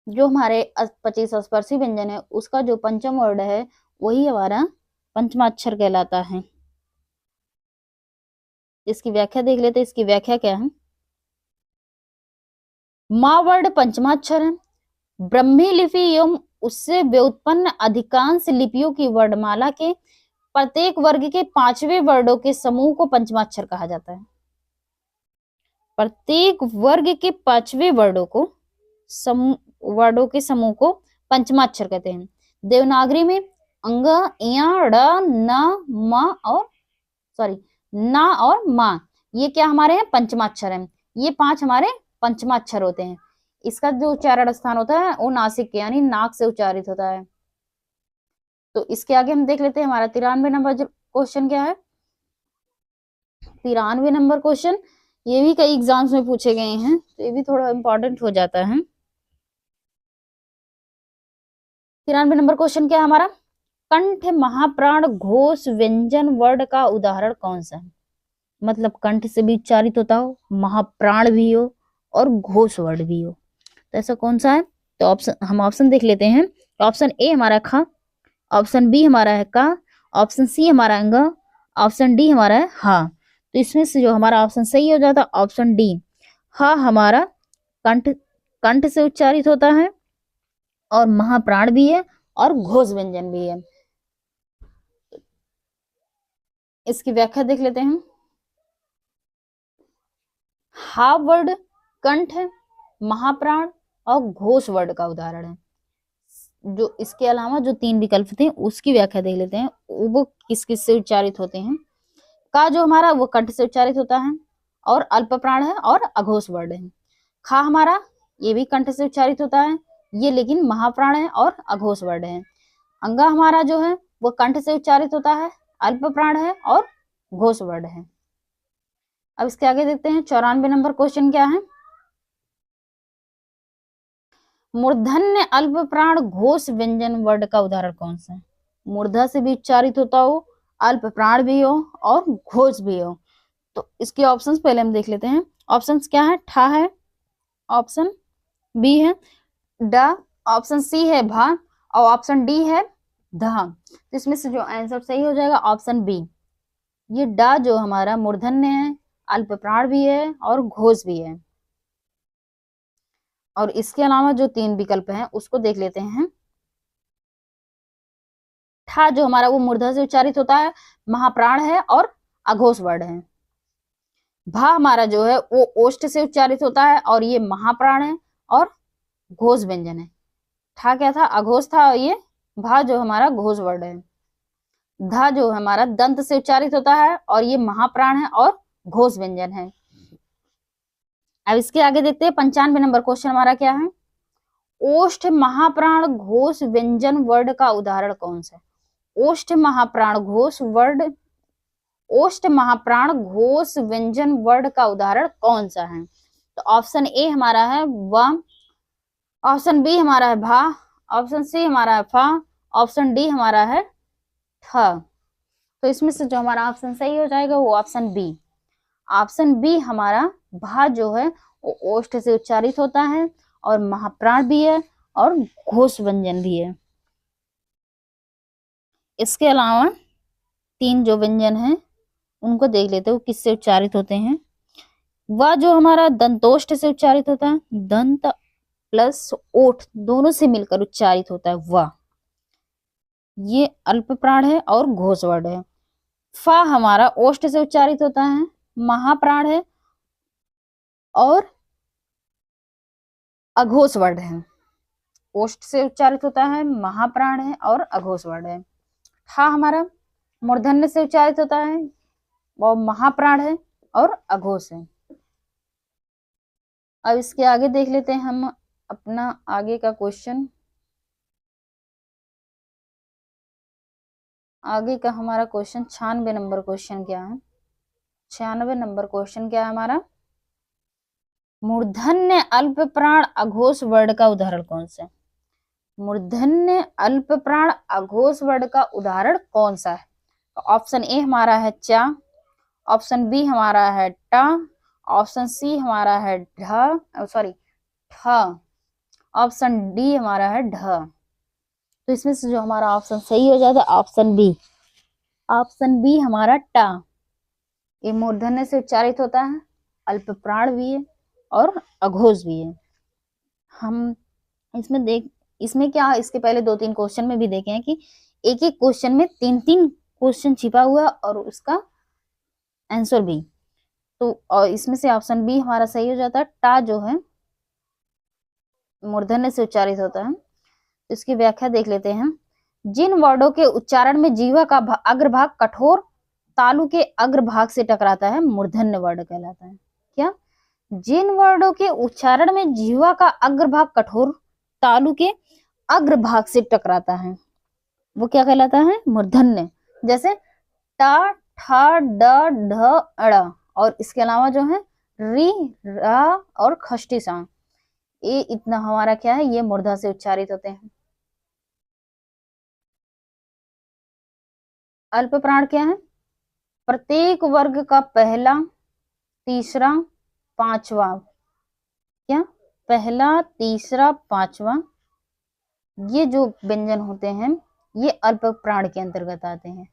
जो हमारे 25 स्पर्शी व्यंजन है उसका जो पंचम वर्ड है वही हमारा पंचमा अक्षर कहलाता है। इसकी व्याख्या देख लेते हैं। इसकी व्याख्या क्या है, माँ वर्ड पंचमाक्षर है। ब्रह्मी लिपि एवं उससे व्युत्पन्न अधिकांश लिपियों की वर्णमाला के प्रत्येक वर्ग के 5वें वर्डों के समूह को पंचमाक्षर कहा जाता है। प्रत्येक वर्ग के 5वें वर्डों के समूह को पंचमाक्षर कहते हैं। देवनागरी में अंग, या, ड़, न, म और ना और माँ, ये क्या हमारे हैं, पंचमाक्षर हैं। ये 5 हमारे पंचमाक्षर होते हैं। इसका जो उच्चारण स्थान होता है वो नासिक के यानी नाक से उच्चारित होता है। तो इसके आगे हम देख लेते हैं हमारा 93 नंबर क्वेश्चन क्या है। 93 नंबर क्वेश्चन ये भी कई एग्जाम्स में पूछे गए हैं, तो ये भी थोड़ा इंपॉर्टेंट हो जाता है। 93 नंबर क्वेश्चन क्या है हमारा, कंठ महाप्राण घोष व्यंजन वर्ड का उदाहरण कौन सा है? मतलब कंठ से भी उच्चारित होता हो, महाप्राण भी हो और घोष वर्ड भी हो, तो ऐसा कौन सा है? तो ऑप्शन देख लेते हैं। तो ऑप्शन ए हमारा खा, ऑप्शन बी हमारा है का, ऑप्शन सी हमारा है ग, ऑप्शन डी हमारा है हा। तो इसमें से जो हमारा ऑप्शन सही हो जाता है ऑप्शन डी, हा हमारा कंठ कंठ से उच्चारित होता है और महाप्राण भी है और घोष व्यंजन भी है। इसकी व्याख्या देख लेते हैं। हा वर्ड कंठ, महाप्राण और घोष वर्ड का उदाहरण है। जो इसके अलावा जो 3 विकल्प थे उसकी व्याख्या देख लेते हैं, वो किस किस से उच्चारित होते हैं। का जो हमारा वो कंठ से उच्चारित होता है और अल्प प्राण है और अघोष वर्ड है। खा हमारा ये भी कंठ से उच्चारित होता है, ये लेकिन महाप्राण है और अघोष वर्ड है। अंगा हमारा जो है वो कंठ से उच्चारित होता है, अल्प प्राण है और घोष वर्ड है। अब इसके आगे देखते हैं 94 नंबर क्वेश्चन क्या है। मूर्धन्य अल्प प्राण घोष व्यंजन वर्ड का उदाहरण कौन सा है? मूर्धा से भी उच्चारित होता हो, अल्प प्राण भी हो और घोष भी हो। तो इसके ऑप्शंस पहले हम देख लेते हैं। ऑप्शंस क्या है? ठा है, ऑप्शन बी है डा, ऑप्शन सी है भा और ऑप्शन डी है धा। तो इसमें से जो आंसर सही हो जाएगा ऑप्शन बी, ये डा जो हमारा मूर्धन्य है, अल्प प्राण भी है और घोष भी है। और इसके अलावा जो 3 विकल्प हैं उसको देख लेते हैं। ठा जो हमारा वो मूर्धा से उच्चारित होता है, महाप्राण है और अघोष वर्ड है। भा हमारा जो है वो ओष्ठ से उच्चारित होता है और ये महाप्राण है और घोष व्यंजन है। ठा क्या था? अघोष था और ये भा जो हमारा घोष वर्ड है। धा जो हमारा दंत से उच्चारित होता है और ये महाप्राण है और घोष व्यंजन है। अब इसके आगे देखते हैं 95 नंबर क्वेश्चन हमारा क्या है। ओष्ठ महाप्राण घोष व्यंजन वर्ड का उदाहरण कौन सा है? ओष्ठ महाप्राण घोष वर्ड, ओष्ठ महाप्राण घोष व्यंजन वर्ड का उदाहरण कौन सा है? तो ऑप्शन ए हमारा है व, ऑप्शन बी हमारा है भा, ऑप्शन सी हमारा है फा, ऑप्शन डी हमारा है ठ। तो इसमें से जो हमारा ऑप्शन सही हो जाएगा वो ऑप्शन बी, ऑप्शन बी हमारा भा जो है वो ओष्ठ से उच्चारित होता है और महाप्राण भी है और घोष व्यंजन भी है। इसके अलावा 3 जो व्यंजन हैं उनको देख लेते हो किससे उच्चारित होते हैं। वह जो हमारा दंतोष्ठ से उच्चारित होता है, दंत प्लस ओठ दोनों से मिलकर उच्चारित होता है वह, ये अल्प प्राण है और घोष वर्ड है। फा हमारा ओष्ठ से उच्चारित होता है, महाप्राण है और अघोष वर्ड है। ओष्ठ से उच्चारित होता है, महाप्राण है और अघोष वर्ड है। ठा हमारा मूर्धन्य से उच्चारित होता है, वो महाप्राण है और अघोष है। अब इसके आगे देख लेते हैं हम अपना आगे का क्वेश्चन। आगे का हमारा क्वेश्चन 96 नंबर क्वेश्चन क्या है। 96 नंबर क्वेश्चन क्या है हमारा। मूर्धन्य अल्प प्राण अघोष वर्ड का उदाहरण कौन सा है? मूर्धन्य अल्प प्राण अघोष वर्ड का उदाहरण कौन सा है? ऑप्शन ए हमारा है चा, ऑप्शन बी हमारा है टा, ऑप्शन सी हमारा है ढ, सॉरी ठ, ऑप्शन डी हमारा है ढ। तो इसमें से जो हमारा ऑप्शन सही हो जाता है ऑप्शन बी, ऑप्शन बी हमारा टा, ये मूर्धन्य से उच्चारित होता है, अल्प प्राण भी है और अघोष भी है। हम इसमें क्या, इसके पहले 2-3 क्वेश्चन में भी देखे हैं कि एक एक क्वेश्चन में 3-3 क्वेश्चन छिपा हुआ है और उसका आंसर भी। तो और इसमें से ऑप्शन बी हमारा सही हो जाता है। टा जो है मूर्धन्य से उच्चारित होता है। इसकी व्याख्या देख लेते हैं। जिन वर्डों के उच्चारण में जीवा का अग्रभाग कठोर तालु के अग्रभाग से टकराता है मूर्धन्य वर्ड कहलाता है। क्या? जिन वर्डों के उच्चारण में जीवा का अग्रभाग कठोर तालु के अग्रभाग से टकराता है वो क्या कहलाता है? मूर्धन्य। जैसे टा, ठा, ड, ढ, अड़। और इसके अलावा जो है री, रा और खष्टी सा, ये इतना हमारा क्या है, ये मूर्धा से उच्चारित होते हैं। अल्प प्राण क्या है? प्रत्येक वर्ग का पहला, तीसरा, पांचवा। क्या? पहला, तीसरा, पांचवा, ये जो व्यंजन होते हैं ये अल्प प्राण के अंतर्गत आते हैं।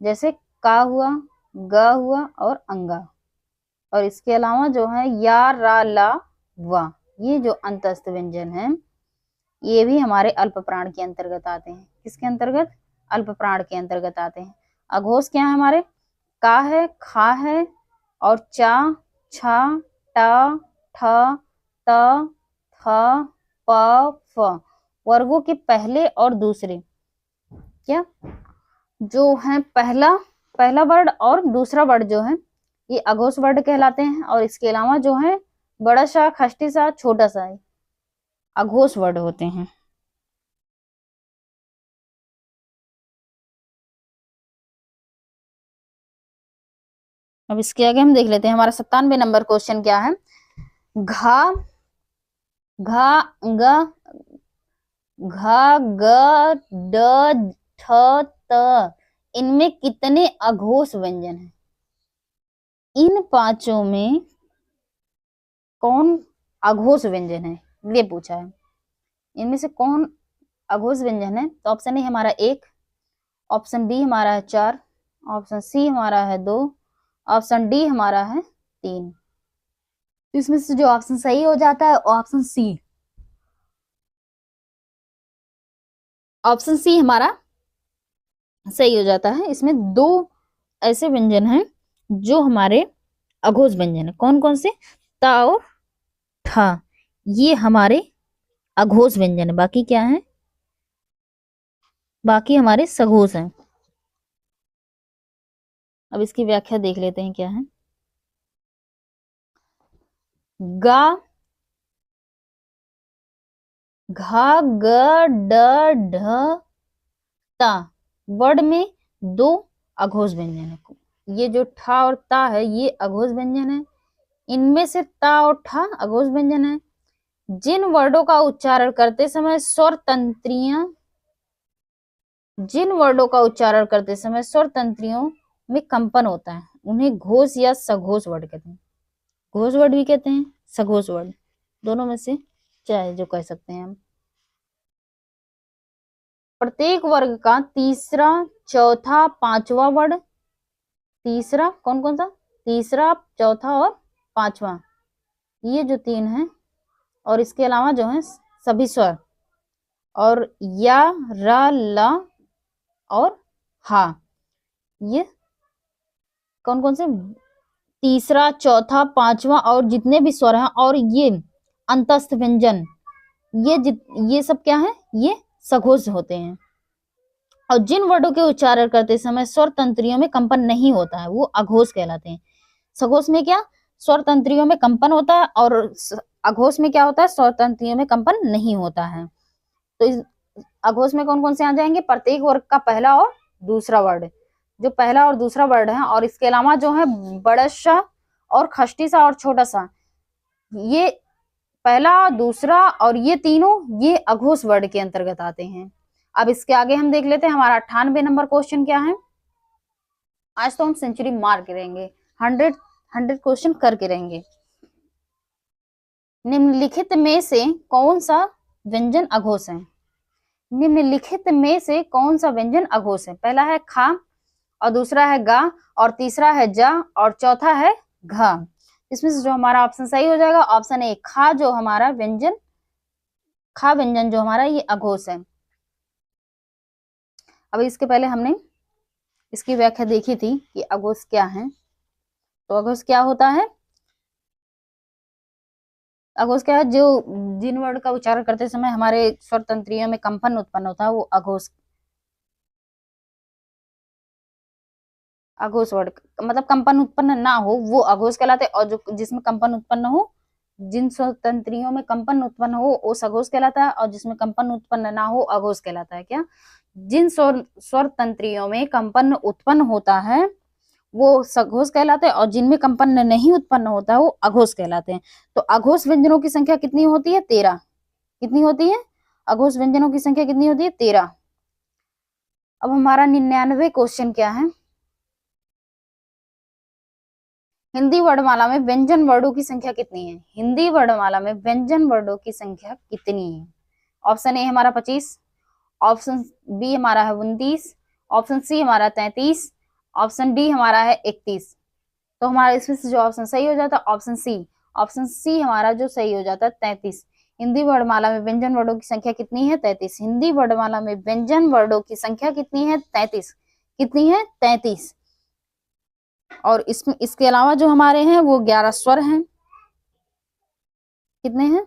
जैसे का हुआ, ग हुआ और अंगा। और इसके अलावा जो है या, रा, ला, वा, ये जो अंतस्थ व्यंजन है ये भी हमारे अल्प प्राण के अंतर्गत आते हैं। किसके अंतर्गत? अल्प प्राण के अंतर्गत आते हैं। अघोष क्या है हमारे? का है, खा है और चा, छा, टा, ठ, त, थ, प, फ, वर्गों के पहले और दूसरे। क्या? जो है पहला वर्ड और दूसरा वर्ड जो है ये अघोष वर्ड कहलाते हैं। और इसके अलावा जो है बड़ा सा, खष्टी सा, छोटा सा अघोष वर्ड होते हैं। अब इसके आगे हम देख लेते हैं हमारा 97 नंबर क्वेश्चन क्या है। घा, घा, ग, घा, ग, ड, ठ, त, इनमें कितने अघोष व्यंजन हैं? इन पांचों में कौन अघोष व्यंजन है, ये पूछा है। इनमें से कौन अघोष व्यंजन है? तो ऑप्शन ए हमारा 1, ऑप्शन बी हमारा है 4, ऑप्शन सी हमारा है 2, ऑप्शन डी हमारा है 3। इसमें से जो ऑप्शन सही हो जाता है ऑप्शन सी। ऑप्शन सी हमारा सही हो जाता है। इसमें 2 ऐसे व्यंजन हैं जो हमारे अघोष व्यंजन है। कौन कौन से? ता और ठा, ये हमारे अघोष व्यंजन है। बाकी क्या है? बाकी हमारे सघोष हैं। अब इसकी व्याख्या देख लेते हैं क्या है। गा, घा, ग, ड, ढ, ता, वर्ड में 2 अघोष व्यंजन है। ये जो ठा और ता है ये अघोष व्यंजन है। इनमें से ता और ठा अघोष व्यंजन है। जिन वर्डों का उच्चारण करते समय स्वर तंत्रियां, जिन वर्डों का उच्चारण करते समय स्वर तंत्रियों में कंपन होता है उन्हें घोष या सघोष वर्ड कहते हैं। घोष वर्ड भी कहते हैं, सघोष वर्ड, दोनों में से चाहे जो कह सकते हैं हम। प्रत्येक वर्ग का तीसरा, चौथा, पांचवा वर्ड। तीसरा कौन कौन सा? तीसरा, चौथा और पांचवा, ये जो 3 है। और इसके अलावा जो है सभी स्वर और या, रा, ला और हा, ये कौन कौन से? तीसरा, चौथा, पांचवा और जितने भी स्वर हैं और ये अंतस्थ व्यंजन, ये सब क्या है? ये सघोष होते हैं। और जिन वर्डों के उच्चारण करते समय स्वर तंत्रियों में कंपन नहीं होता है वो अघोष कहलाते हैं। सघोष में क्या? स्वर तंत्रियों में कंपन होता है और अघोष में क्या होता है? स्वर तंत्रियों में कंपन नहीं होता है। तो इस अघोष में कौन कौन से आ जाएंगे? प्रत्येक वर्ग का पहला और दूसरा वर्ड, जो पहला और दूसरा वर्ड है। और इसके अलावा जो है बड़ा सा और खष्टी सा और छोटा सा, ये पहला, दूसरा और ये तीनों ये अघोष वर्ड के अंतर्गत आते हैं। अब इसके आगे हम देख लेते हैं हमारा 98 नंबर क्वेश्चन क्या है। आज तो हम सेंचुरी मार के रहेंगे, 100 क्वेश्चन करके रहेंगे। निम्नलिखित में से कौन सा व्यंजन अघोष है? निम्नलिखित में से कौन सा व्यंजन अघोष है? पहला है खा और दूसरा है गा और तीसरा है जा और चौथा है घा। इसमें से जो हमारा ऑप्शन सही हो जाएगा ऑप्शन ए, खा, जो हमारा व्यंजन, खा व्यंजन जो हमारा ये अघोष है। अब इसके पहले हमने इसकी व्याख्या देखी थी कि अघोष क्या है। तो अघोष क्या होता है? अघोष क्या है? जो जिन वर्ड का उच्चारण करते समय हमारे स्वर तंत्रियों में कंपन उत्पन्न होता है वो अघोष, अघोष वर्ड मतलब कंपन उत्पन्न ना हो वो अघोष कहलाते हैं। और जो जिसमें कंपन उत्पन्न हो, जिन स्वर तंत्रियों में कंपन उत्पन्न हो वो सघोष कहलाता है। और जिसमें कंपन उत्पन्न ना हो अघोष कहलाता है। क्या? जिन स्वर तंत्रियों में कंपन उत्पन्न होता है वो सघोष कहलाते हैं और जिनमें कंपन नहीं उत्पन्न होता है वो अघोष कहलाते हैं। तो अघोष व्यंजनों की संख्या कितनी होती है? 13। कितनी होती है? अघोष व्यंजनों की संख्या कितनी होती है? 13। अब हमारा 99 क्वेश्चन क्या है, हिंदी वर्णमाला में व्यंजन वर्णों की संख्या कितनी है। हिंदी वर्णमाला में व्यंजन वर्णों की संख्या कितनी है। ऑप्शन ए हमारा 25, ऑप्शन बी हमारा है 29, ऑप्शन सी हमारा 33, ऑप्शन डी हमारा है 31। तो हमारा इसमें से जो ऑप्शन सही हो जाता है ऑप्शन सी, ऑप्शन सी हमारा जो सही हो जाता है 33। हिंदी वर्णमाला में व्यंजन वर्णों की संख्या कितनी है 33। हिंदी वर्णमाला में व्यंजन वर्णों की संख्या कितनी है 33। कितनी है 33। और इसमें इसके अलावा जो हमारे हैं वो 11 स्वर हैं। कितने हैं,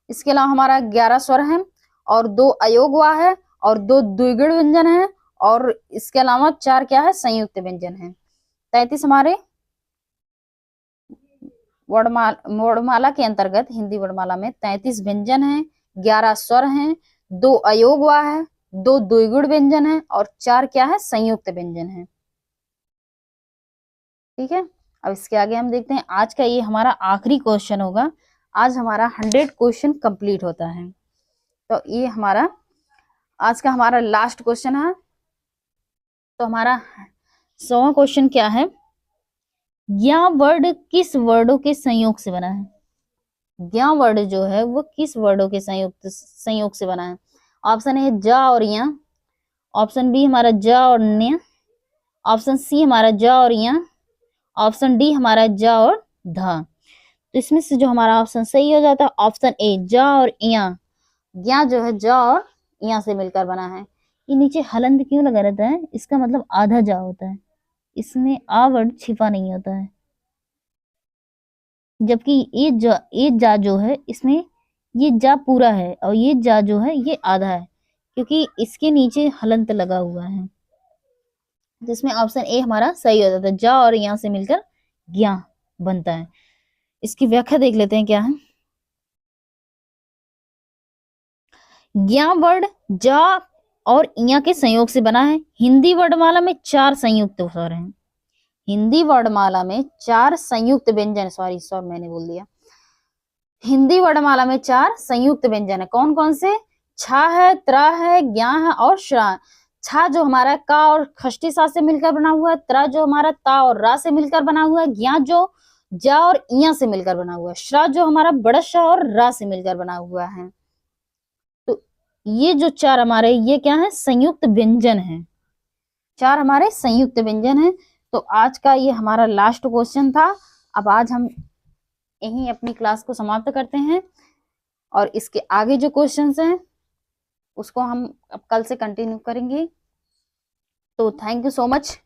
इसके अलावा हमारा 11 स्वर हैं और 2 अयोगवा है और 2 द्विगुण व्यंजन है और इसके अलावा 4 क्या है संयुक्त व्यंजन है। 33 हमारे वर्णमाला के अंतर्गत हिंदी वर्णमाला में 33 व्यंजन है, 11 स्वर हैं, 2 अयोगवा है, 2 द्विगुण व्यंजन है और 4 क्या है संयुक्त व्यंजन है। ठीक है, अब इसके आगे हम देखते हैं आज का ये हमारा आखिरी क्वेश्चन होगा। आज हमारा 100 क्वेश्चन कंप्लीट होता है, तो ये हमारा आज का हमारा लास्ट क्वेश्चन है। तो हमारा 100वां क्वेश्चन क्या है, ज्ञा वर्ड किस वर्डों के संयोग से बना है। ज्ञा वर्ड जो है वो किस वर्डों के संयोग से बना है। ऑप्शन ए जा और या, ऑप्शन बी हमारा जा और न्य, ऑप्शन सी हमारा जा और या, ऑप्शन डी हमारा जा और धा। तो इसमें से जो हमारा ऑप्शन सही हो जाता है ऑप्शन ए जा और या। ज्ञा जो है जा और या से मिलकर बना है। ये नीचे हलंत क्यों लगा रहता है, इसका मतलब आधा जा होता है, इसमें आ वर्ड छिपा नहीं होता है। जबकि ये जा जो है इसमें ये जा पूरा है और ये जा जो है ये आधा है, क्योंकि इसके नीचे हलंत लगा हुआ है। जिसमें ऑप्शन ए हमारा सही हो जाता है, जा और यहाँ से मिलकर ज्ञा बनता है। इसकी व्याख्या देख लेते हैं क्या है। ज्ञा वर्ड जा और इया के संयोग से बना है। हिंदी वर्णमाला में 4 संयुक्त स्वर हैं। हिंदी वर्णमाला में 4 संयुक्त व्यंजन, सॉरी मैंने बोल दिया। हिंदी वर्णमाला में 4 संयुक्त व्यंजन है। कौन कौन से, छा है, त्रा है, ज्ञा है और श्रा। छा जो हमारा का और खष्टी सा से मिलकर बना हुआ है, त्रा जो हमारा ता और रा से मिलकर बना हुआ है, ज्ञा जो जा और इया से मिलकर बना हुआ है, श्रा जो हमारा बड़ा शा और रा से मिलकर बना हुआ है। तो ये जो 4 हमारे ये क्या है संयुक्त व्यंजन है। 4 हमारे संयुक्त व्यंजन है। तो आज का ये हमारा लास्ट क्वेश्चन था। अब आज हम यहीं अपनी क्लास को समाप्त करते हैं और इसके आगे जो क्वेश्चंस हैं उसको हम अब कल से कंटिन्यू करेंगे। तो थैंक यू सो मच।